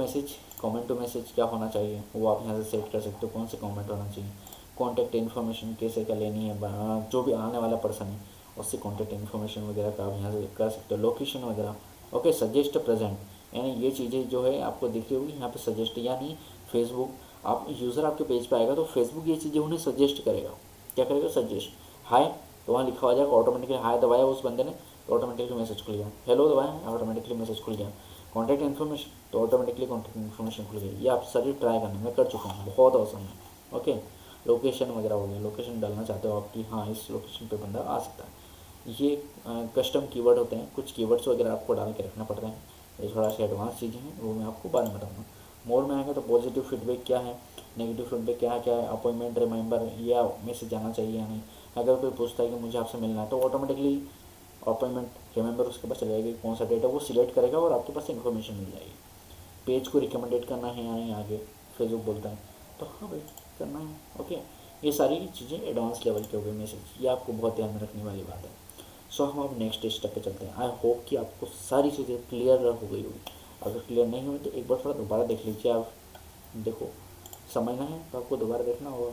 [SPEAKER 1] मैसेज क्या होना चाहिए वो आप यहाँ से सेट कर सकते हो, कौन से कमेंट होना चाहिए। कॉन्टैक्ट इन्फॉर्मेशन कैसे क्या लेनी है, जो भी आने वाला पर्सन है उससे कॉन्टैक्ट इन्फॉर्मेशन वगैरह का आप यहाँ से कर सकते हो, लोकेशन वगैरह। ओके, सजेस्ट प्रेजेंट, यानी ये चीज़ें जो है आपको दिख रही होगी यहाँ पे सजेस्ट, यानी फेसबुक, आप यूज़र आपके पेज पे आएगा तो फेसबुक ये चीज़ें उन्हें सजेस्ट करेगा। क्या करेगा? सजेस्ट। हाय, तो वहाँ लिखा हो जाएगा ऑटोमेटिकली, हाय दबाया उस बंदे ने तो ऑटोमेटिकली मैसेज खुल गया, हेलो दबाया ऑटोमेटिकली मैसेज खुल गया, कॉन्टैक्ट इन्फॉर्मेशन तो ऑटोमेटिकली कॉन्टैक्ट इन्फॉर्मेशन खुल गई। ये आप सारी ट्राई करना, मैं कर चुका हूँ, बहुत औसम है। ओके, लोकेशन वगैरह हो गया, लोकेशन डालना चाहते हो आप कि हाँ इस लोकेशन पे बंदा आ सकता है। ये कस्टम कीवर्ड होते हैं, कुछ कीवर्ड्स वगैरह आपको डाल के रखना पड़ता है, ये थोड़ा सा एडवांस चीज़ें हैं, वो मैं आपको बाद में बताऊँगा। मोड में आएगा तो पॉजिटिव फीडबैक क्या है, नेगेटिव फीडबैक क्या है, अपॉइंटमेंट रिमाइंडर या मैसेज जाना चाहिए या नहीं। अगर कोई पूछता है कि मुझे आपसे मिलना है तो ऑटोमेटिकली अपॉइंटमेंट रिमेंबर उसके पास चले जाएगी, कौन सा डेट है वो सिलेक्ट करेगा और आपके पास इन्फॉर्मेशन मिल जाएगी। पेज को रिकमेंडेड करना है या नहीं आगे फेसबुक बोलता है तो हाँ भाई करना है। ओके, ये सारी चीज़ें एडवांस लेवल के हो गए मैसेज, ये आपको बहुत ध्यान में रखने वाली बात है। सो हम अब नेक्स्ट स्टेप पे चलते हैं। आई होप कि आपको सारी चीज़ें क्लियर हो गई होगी। अगर क्लियर नहीं हुई तो एक बार थोड़ा दोबारा देख लीजिए। आप देखो, समझना है तो आपको दोबारा देखना होगा।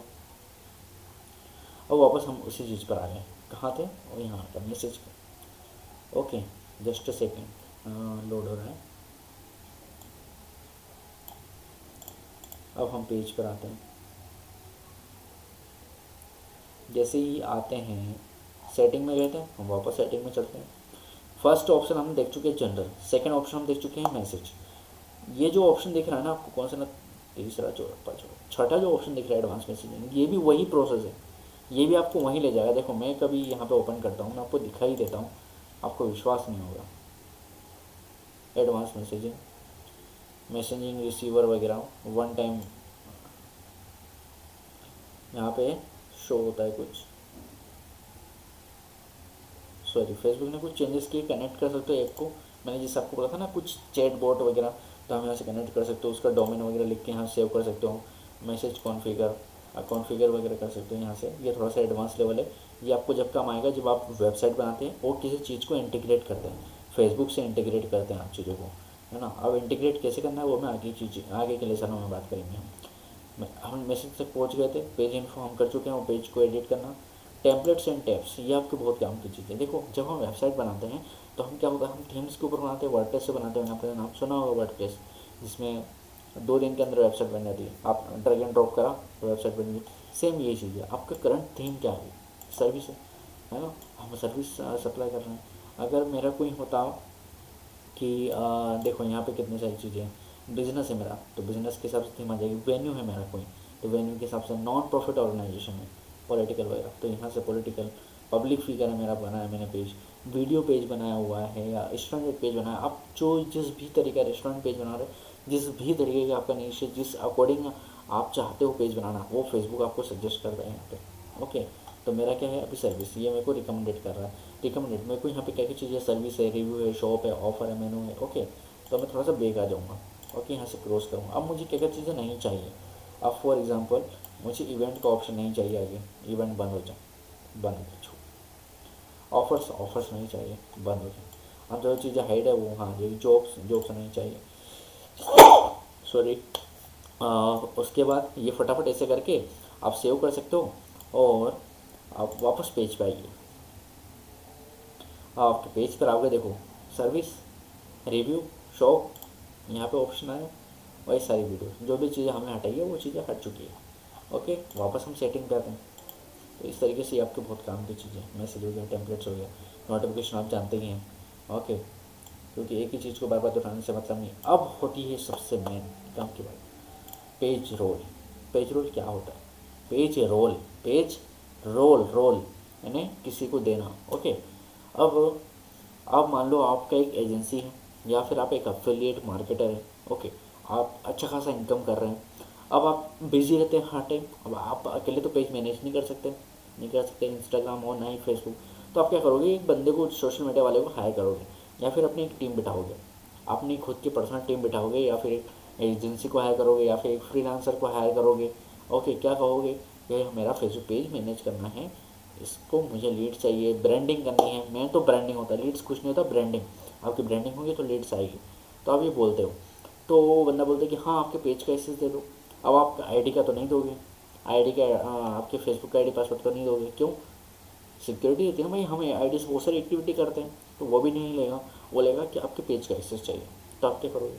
[SPEAKER 1] अब वापस हम उसी चीज़ पर आ गए, कहाँ थे, और यहाँ पर मैसेज पर। Okay, just a second, load हो रहा है। अब हम पेज पर आते हैं। जैसे ही आते हैं सेटिंग में गए थे, हम वापस सेटिंग में चलते हैं। फर्स्ट ऑप्शन हम देख चुके हैं जनरल, सेकंड ऑप्शन हम देख चुके हैं मैसेज। ये जो ऑप्शन दिख रहा है ना आपको, कौन सा ना, तीसरा चौथा पाँचवा छठा जो ऑप्शन दिख रहा है एडवांस मैसेजिंग, ये भी वही प्रोसेस है, ये भी आपको वहीं ले जाएगा। देखो मैं कभी यहाँ पे ओपन करता हूँ, मैं आपको दिखाई देता हूँ, आपको विश्वास नहीं होगा। एडवांस मैसेजिंग रिसीवर वगैरह वन टाइम यहाँ पे शो होता है कुछ, सॉरी फेसबुक ने कुछ चेंजेस किए, कनेक्ट कर सकते हो ऐप को। मैंने जैसे आपको बोला था ना कुछ चैट बोट वगैरह, तो हम यहाँ से कनेक्ट कर सकते हो, उसका डोमेन वगैरह लिख के यहाँ सेव कर सकते हो, मैसेज कॉन्फ़िगर वगैरह कर सकते हो यहाँ से। ये थोड़ा सा एडवांस लेवल है, ये आपको जब काम आएगा जब आप वेबसाइट बनाते हैं और किसी चीज़ को इंटीग्रेट करते हैं, फेसबुक से इंटीग्रेट करते हैं आप चीज़ों को, है ना। अब इंटीग्रेट कैसे करना है वो मैं आगे के लेसनों में बात करेंगे हम मैसेज तक पहुँच गए थे, पेज इन्फो हम कर चुके हैं, वो पेज को एडिट करना, टेम्पलेट्स एंड टैब्स, ये आपके बहुत काम की चीज़ है। देखो जब हम वेबसाइट बनाते हैं तो हम क्या होता है, हम थीम्स के ऊपर बनाते हैं, वर्डप्रेस से बनाते हैं, आपने नाम सुना होगा वर्डप्रेस, जिसमें 2 दिन के अंदर वेबसाइट बन जाती है, आप ड्रैग एंड ड्रॉप करा तो वेबसाइट बन गई। सेम यही चीज़ है, आपका करंट थीम क्या है, सर्विस है ना, हम सर्विस सप्लाई कर रहे हैं। अगर मेरा कोई होता कि देखो यहाँ पे कितनी सारी चीज़ें हैं, बिजनेस है मेरा तो बिजनेस के हिसाब से थीम आ जाएगी, वेन्यू है मेरा कोई तो वेन्यू के हिसाब से, नॉन प्रॉफिट ऑर्गेनाइजेशन है, पॉलिटिकल वगैरह तो यहाँ से पॉलिटिकल, पब्लिक फिगर है मेरा, बनाया मैंने पेज, वीडियो पेज बनाया हुआ है या रेस्टोरेंट पेज बनाया, आप जो जिस भी तरीके का रेस्टोरेंट पेज बना रहे, जिस भी तरीके का आपका नीश है, जिस अकॉर्डिंग आप चाहते हो पेज बनाना, वो फेसबुक आपको सजेस्ट कर रहा है यहाँ पे। ओके, तो मेरा क्या है अभी सर्विस, ये मेरे को रिकमेंडेड कर रहा है, रिकमेंडेड मेरे को यहाँ पे क्या क्या चीज़ें, सर्विस है, रिव्यू है, शॉप है, ऑफर है, मेनू है। ओके, तो मैं थोड़ा सा बेग आ जाऊँगा। ओके, यहाँ से क्रॉस करूँगा। अब मुझे क्या क्या चीज़ें नहीं चाहिए, अब फॉर एग्जांपल मुझे इवेंट का ऑप्शन नहीं चाहिए, आगे इवेंट बंद हो जाए, बंद हो जाए, ऑफर्स नहीं चाहिए, बंद हो जाए। अब जो चीज़ें हाइड है वो, हाँ जो जॉब्स नहीं चाहिए, सॉरी। उसके बाद ये फटाफट ऐसे करके आप सेव कर सकते हो और आप वापस पेज पे आइए। आपके पेज पर आओगे, देखो सर्विस, रिव्यू, शॉप, यहाँ पे ऑप्शन आया, वही सारी वीडियो, जो भी चीज़ें हमने हटाई है वो चीज़ें हट चुकी है। ओके, वापस हम सेटिंग पे आते हैं। तो इस तरीके से आपके बहुत काम की चीज़ें, मैसेज हो गया, टेम्पलेट्स हो गया, नोटिफिकेशन आप जानते ही हैं। ओके, क्योंकि एक ही चीज़ को बार बार दोहराने से मतलब नहीं। अब होती है सबसे मेन काम की बात, पेज रोल। पेज रोल क्या होता है, पेज रोल यानी किसी को देना। ओके, अब मान लो आपका एक एजेंसी है या फिर आप एक एफिलिएट मार्केटर है। ओके, आप अच्छा खासा इनकम कर रहे हैं, अब आप बिजी रहते हैं हर टाइम, अब आप अकेले तो पेज मैनेज नहीं कर सकते इंस्टाग्राम और ना ही फेसबुक। तो आप क्या करोगे, एक बंदे को, सोशल मीडिया वाले को हायर करोगे या फिर अपनी एक टीम बिठाओगे, अपनी खुद की पर्सनल टीम बिठाओगे या फिर एक एजेंसी को हायर करोगे या फिर एक फ्रीलांसर को हायर करोगे। ओके, क्या कहोगे कि मेरा फेसबुक पेज मैनेज करना है, इसको मुझे लीड चाहिए, ब्रांडिंग करनी है। मैं तो ब्रांडिंग होता है, लीड्स कुछ नहीं होता, ब्रांडिंग। आपकी ब्रांडिंग होगी तो लीड्स आएगी। तो आप ये बोलते हो, तो वो बंदा बोलता है कि हाँ आपके पेज का एक्सेस दे दो। अब आप आईडी का तो नहीं दोगे, आईडी का आपके फेसबुक का आईडी पासवर्ड तो नहीं दोगे, क्यों, सिक्योरिटी होती है ना भाई, हम आईडी से बहुत सारी एक्टिविटी करते हैं, तो वो भी नहीं लेगा। वो लेगा कि आपके पेज का एक्सेस चाहिए। तो आप क्या करोगे,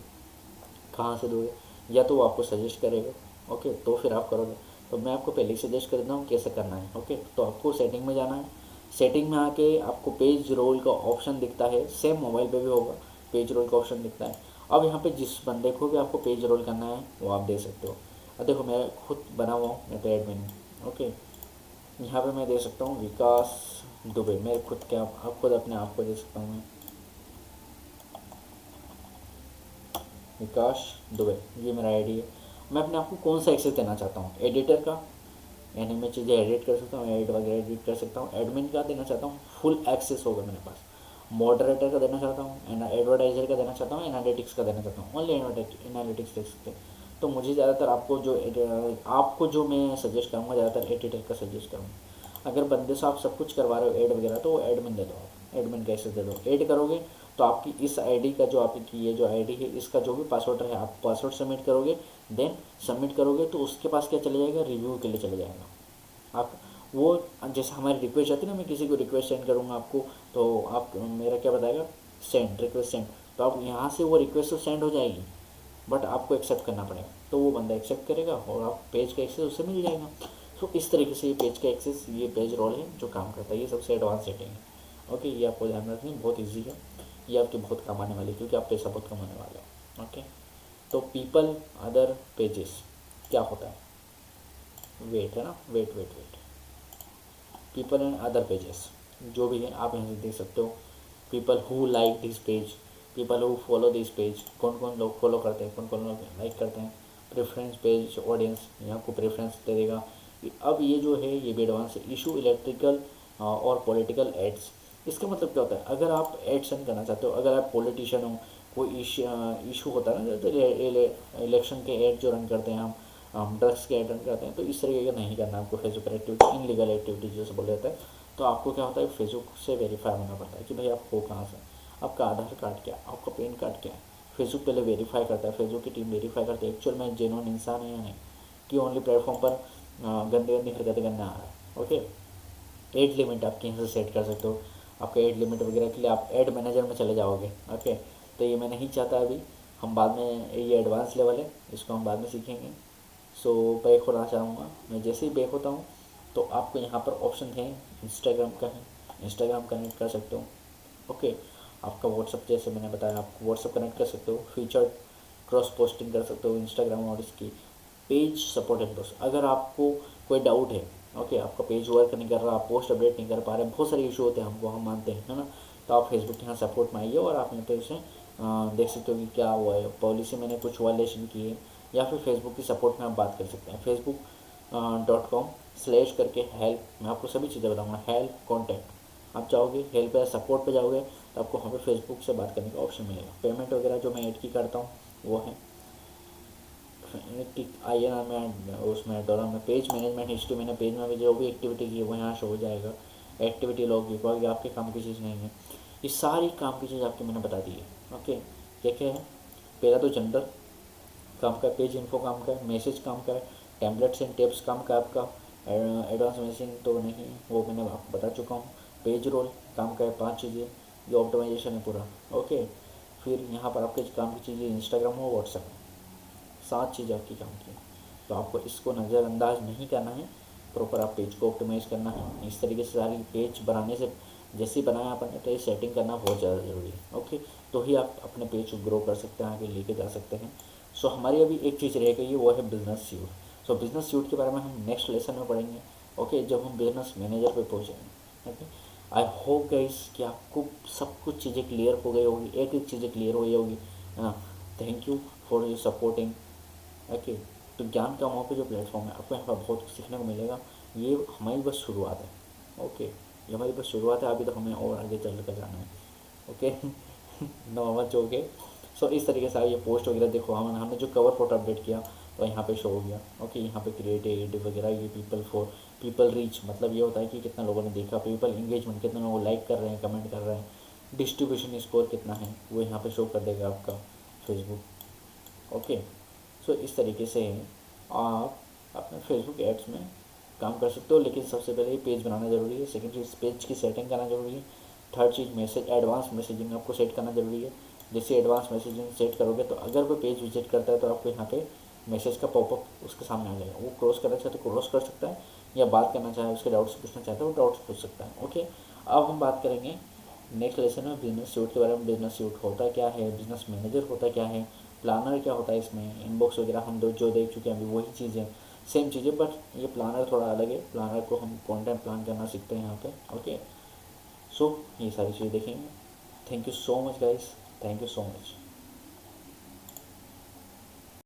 [SPEAKER 1] कहाँ से दोगे, या तो वो आपको सजेस्ट करेगा। ओके, तो फिर आप करोगे। तो मैं आपको पहले ही सजेस्ट कर देता हूँ कैसे करना है। ओके, तो आपको सेटिंग में जाना है, सेटिंग में आके आपको पेज रोल का ऑप्शन दिखता है, सेम मोबाइल पे भी होगा, पेज रोल का ऑप्शन दिखता है। अब यहाँ पे जिस बंदे को भी आपको पेज रोल करना है वो आप दे सकते हो। अब देखो मैं खुद बना हुआ हूँ, मैं तो एडमिन हूँ। ओके, यहाँ पे मैं दे सकता हूँ विकास दुबे, मैं खुद क्या आप खुद अपने आप को दे सकता हूँ, मैं विकास दुबे, ये मेरा आईडी है। मैं अपने आप को कौन सा एक्सेस देना चाहता हूँ, एडिटर का, यानी मैं चीज़ें एडिट कर सकता हूँ, एड वगैरह एडिट कर सकता हूँ। एडमिन का देना चाहता हूँ, फुल एक्सेस होगा मेरे पास। मॉडरेटर का देना चाहता हूँ, एडवर्टाइजर का देना चाहता हूँ, एनालिटिक्स का देना चाहता हूँ, ओनली एनालिटिक्स देख सकते हैं। तो मुझे ज़्यादातर आपको जो मैं सजेस्ट करूँगा, ज़्यादातर एडिटर का सजेस्ट करूँगा। अगर बंदे से आप सब कुछ करवा रहे हो ऐड वगैरह, तो एडमिन दे दो, आप एडमिन का एक्सेस दे दो। ऐड करोगे तो आपकी इस आईडी का, जो आपकी ये जो आईडी है, इसका जो भी पासवर्ड है, आप पासवर्ड सबमिट करोगे, देन सबमिट करोगे तो उसके पास क्या चले जाएगा, रिव्यू के लिए चले जाएगा। आप वो, जैसे हमारी रिक्वेस्ट आती है ना, मैं किसी को रिक्वेस्ट सेंड करूँगा आपको, तो आप मेरा क्या बताएगा, सेंड रिक्वेस्ट सेंड, तो आप यहाँ से वो रिक्वेस्ट तो सेंड हो जाएगी, बट आपको एक्सेप्ट करना पड़ेगा। तो वो बंदा एक्सेप्ट करेगा और आप पेज का एक्सेस उससे मिल जाएगा। तो इस तरीके से ये पेज का एक्सेस, ये पेज रोल है जो काम करता है। ये सबसे एडवांस सेटिंग है। ओके, ये आपको ध्यान रखनी है, बहुत ईजी है, ये आपके बहुत काम आने वाली है, क्योंकि आप पैसा बहुत कमाने वाले हो। ओके, तो पीपल अदर पेजेस क्या होता है, वेट है ना, wait people and other pages जो भी है आप यहाँ से देख सकते हो। People who like this page, people who follow this page, कौन कौन लोग फॉलो करते हैं, कौन कौन लोग लाइक करते हैं। प्रेफरेंस पेज, ऑडियंस, यहाँ आपको प्रेफरेंस दे देगा। अब ये जो है ये भी एडवांस है। इशू, इलेक्ट्रिकल और पॉलिटिकल एड्स, इसका मतलब क्या होता है, अगर आप एड सेंड करना चाहते हो, अगर आप पॉलिटिशियन हो, कोई इशू होता है ना, जैसे इलेक्शन के एड जो रन करते हैं हम ड्रग्स के एड रन करते हैं, तो इस तरीके का नहीं करना आपको फेसबुक पर एक्टिविटी, इनलीगल एक्टिविटीज जैसे बोले जाता है। तो आपको क्या होता है, फेसबुक से वेरीफाई होना पड़ता है कि भाई आप हो कहाँ से, आपका आधार कार्ड क्या है, आपका पैन कार्ड क्या है। फेसबुक पहले वेरीफाई करता है, फेसबुक की टीम वेरीफाई करती है एक्चुअल में जेन्युइन इंसान है या नहीं, कि ओनली प्लेटफॉर्म पर गंदी गंदी हरकतें करने आ रहा है। ओके, एड लिमिट आप कहीं से सेट कर सकते हो, आपका एड लिमिट वगैरह के लिए आप एड मैनेजर में चले जाओगे। ओके, तो ये मैं नहीं चाहता अभी, हम बाद में, ये एडवांस लेवल है, इसको हम बाद में सीखेंगे। सो बैक होना चाहूँगा मैं, जैसे ही बैक होता हूँ तो आपको यहाँ पर ऑप्शन है, इंस्टाग्राम का है, इंस्टाग्राम कनेक्ट कर सकते हो। ओके, आपका व्हाट्सअप, जैसे मैंने बताया, आप व्हाट्सअप कनेक्ट कर सकते हो, फीचर क्रॉस पोस्टिंग कर सकते हो इंस्टाग्राम और इसकी पेज सपोर्ट एंड अगर आपको कोई डाउट है, ओके, आपका पेज वर्क नहीं कर रहा, आप पोस्ट अपडेट नहीं कर पा रहे, बहुत सारे इशू होते हैं, हमको हम मानते हैं, है ना। तो आप फेसबुक के यहाँ सपोर्ट में आइए और आप यहाँ पे उसे देख सकते हो कि क्या हुआ है, पॉलिसी मैंने कुछ वायलेशन की है, या फिर फेसबुक की सपोर्ट में आप बात कर सकते हैं। facebook.com/ करके हेल्प, मैं आपको सभी चीज़ें बताऊँगा, हेल्प कॉन्टैक्ट, आप जाओगे हेल्प या सपोर्ट पे जाओगे तो आपको वहाँ पे फेसबुक से बात करने का ऑप्शन मिलेगा। पेमेंट वगैरह जो मैं ऐड की करता हूँ वो है, आइए ना, मैं उसमें डॉलर में पेज मैनेजमेंट हिस्ट्री, मैंने पेज में भी जो भी एक्टिविटी की है वो यहाँ शो हो जाएगा। एक्टिविटी लॉग, ये आपके काम की चीज़ नहीं है, ये सारी काम की चीज़ आपकी मैंने बता दी है। ओके, क्या क्या है, पहला तो जनरल काम का, पेज इन्फो काम का, मैसेज काम का, टेम्पलेट्स एंड टिप्स काम का आपका, एडवांस मैसेजिंग तो नहीं, वो मैंने आपको बता चुका हूँ। पेज रोल काम का है, 5 चीज़ें, ये ऑप्टिमाइजेशन है पूरा। ओके, फिर यहाँ पर आपके काम की चीज़ें इंस्टाग्राम हो, व्हाट्सएप है, 7 चीज़ें आपकी काम की। तो आपको इसको नज़रअंदाज नहीं करना है, प्रॉपर आप पेज को ऑप्टिमाइज़ करना है। इस तरीके से सारी पेज बनाने से, जैसे बनाया आपने, तो ये सेटिंग करना बहुत ज़्यादा ज़रूरी है। ओके, तो ही आप अपने पेज को ग्रो कर सकते हैं, आगे लेके जा सकते हैं। सो हमारी अभी एक चीज़ रह गई है, वो है बिजनेस सूट। सो बिजनेस सूट के बारे में हम नेक्स्ट लेसन में पढ़ेंगे। ओके, जब हम बिजनेस मैनेजर पे पहुँचेंगे। ओके, आई होप गाइस कि आपको सब कुछ चीज़ें क्लियर हो गई होगी, एक एक चीज़ें क्लियर हो गई होगी, है ना। Thank you for your supporting. Okay, तो ज्ञान का पे जो प्लेटफॉर्म है, आपको यहाँ पर बहुत कुछ सीखने को मिलेगा। ये हमारी बस शुरुआत है। ओके, ये हमारी बस शुरुआत है, अभी तो हमें और आगे चल कर जाना है। ओके, नॉर्मल जो के। सो इस तरीके से ये पोस्ट वगैरह देखो, हमने जो कवर फोटो अपडेट किया तो यहाँ पे शो हो गया। ओके, यहाँ पे क्रिएटिव वगैरह, ये पीपल रीच, मतलब ये होता है कि कितना लोगों ने देखा, पीपल इंगेजमेंट, कितने लोग लाइक कर रहे हैं, कमेंट कर रहे हैं, डिस्ट्रीब्यूशन स्कोर कितना है, वो यहाँ पे शो कर देगा आपका फेसबुक। ओके, सो इस तरीके से आप अपने फेसबुक एड्स में काम कर सकते हो, लेकिन सबसे पहले ये पेज बनाना ज़रूरी है। सेकंड चीज़, पेज की सेटिंग करना ज़रूरी है। थर्ड चीज़, मैसेज, एडवांस मैसेजिंग आपको सेट करना ज़रूरी है। जैसे एडवांस मैसेजिंग सेट करोगे तो अगर वो पेज विजिट करता है तो आपको यहाँ पे मैसेज का पॉपअप उसके सामने आ जाएगा। वो क्रॉस करना चाहे तो क्रॉस कर सकता है, या बात करना चाहे, उसके डाउट्स पूछना चाहता है वो डाउट्स पूछ सकता है। ओके, अब हम बात करेंगे नेक्स्ट लेसन में बिजनेस सूट के बारे में। बिजनेस सूट होता क्या है, बिजनेस मैनेजर होता क्या है, प्लानर क्या होता है, इसमें इनबॉक्स वगैरह हम जो देख चुके हैं अभी वही चीज़ें, सेम चीज़ें, बट ये प्लानर थोड़ा अलग है। प्लानर को हम कंटेंट प्लान करना सीखते हैं यहाँ पे। ओके, सो ये सारी चीज़ें देखेंगे। Thank you so much guys, thank you so much.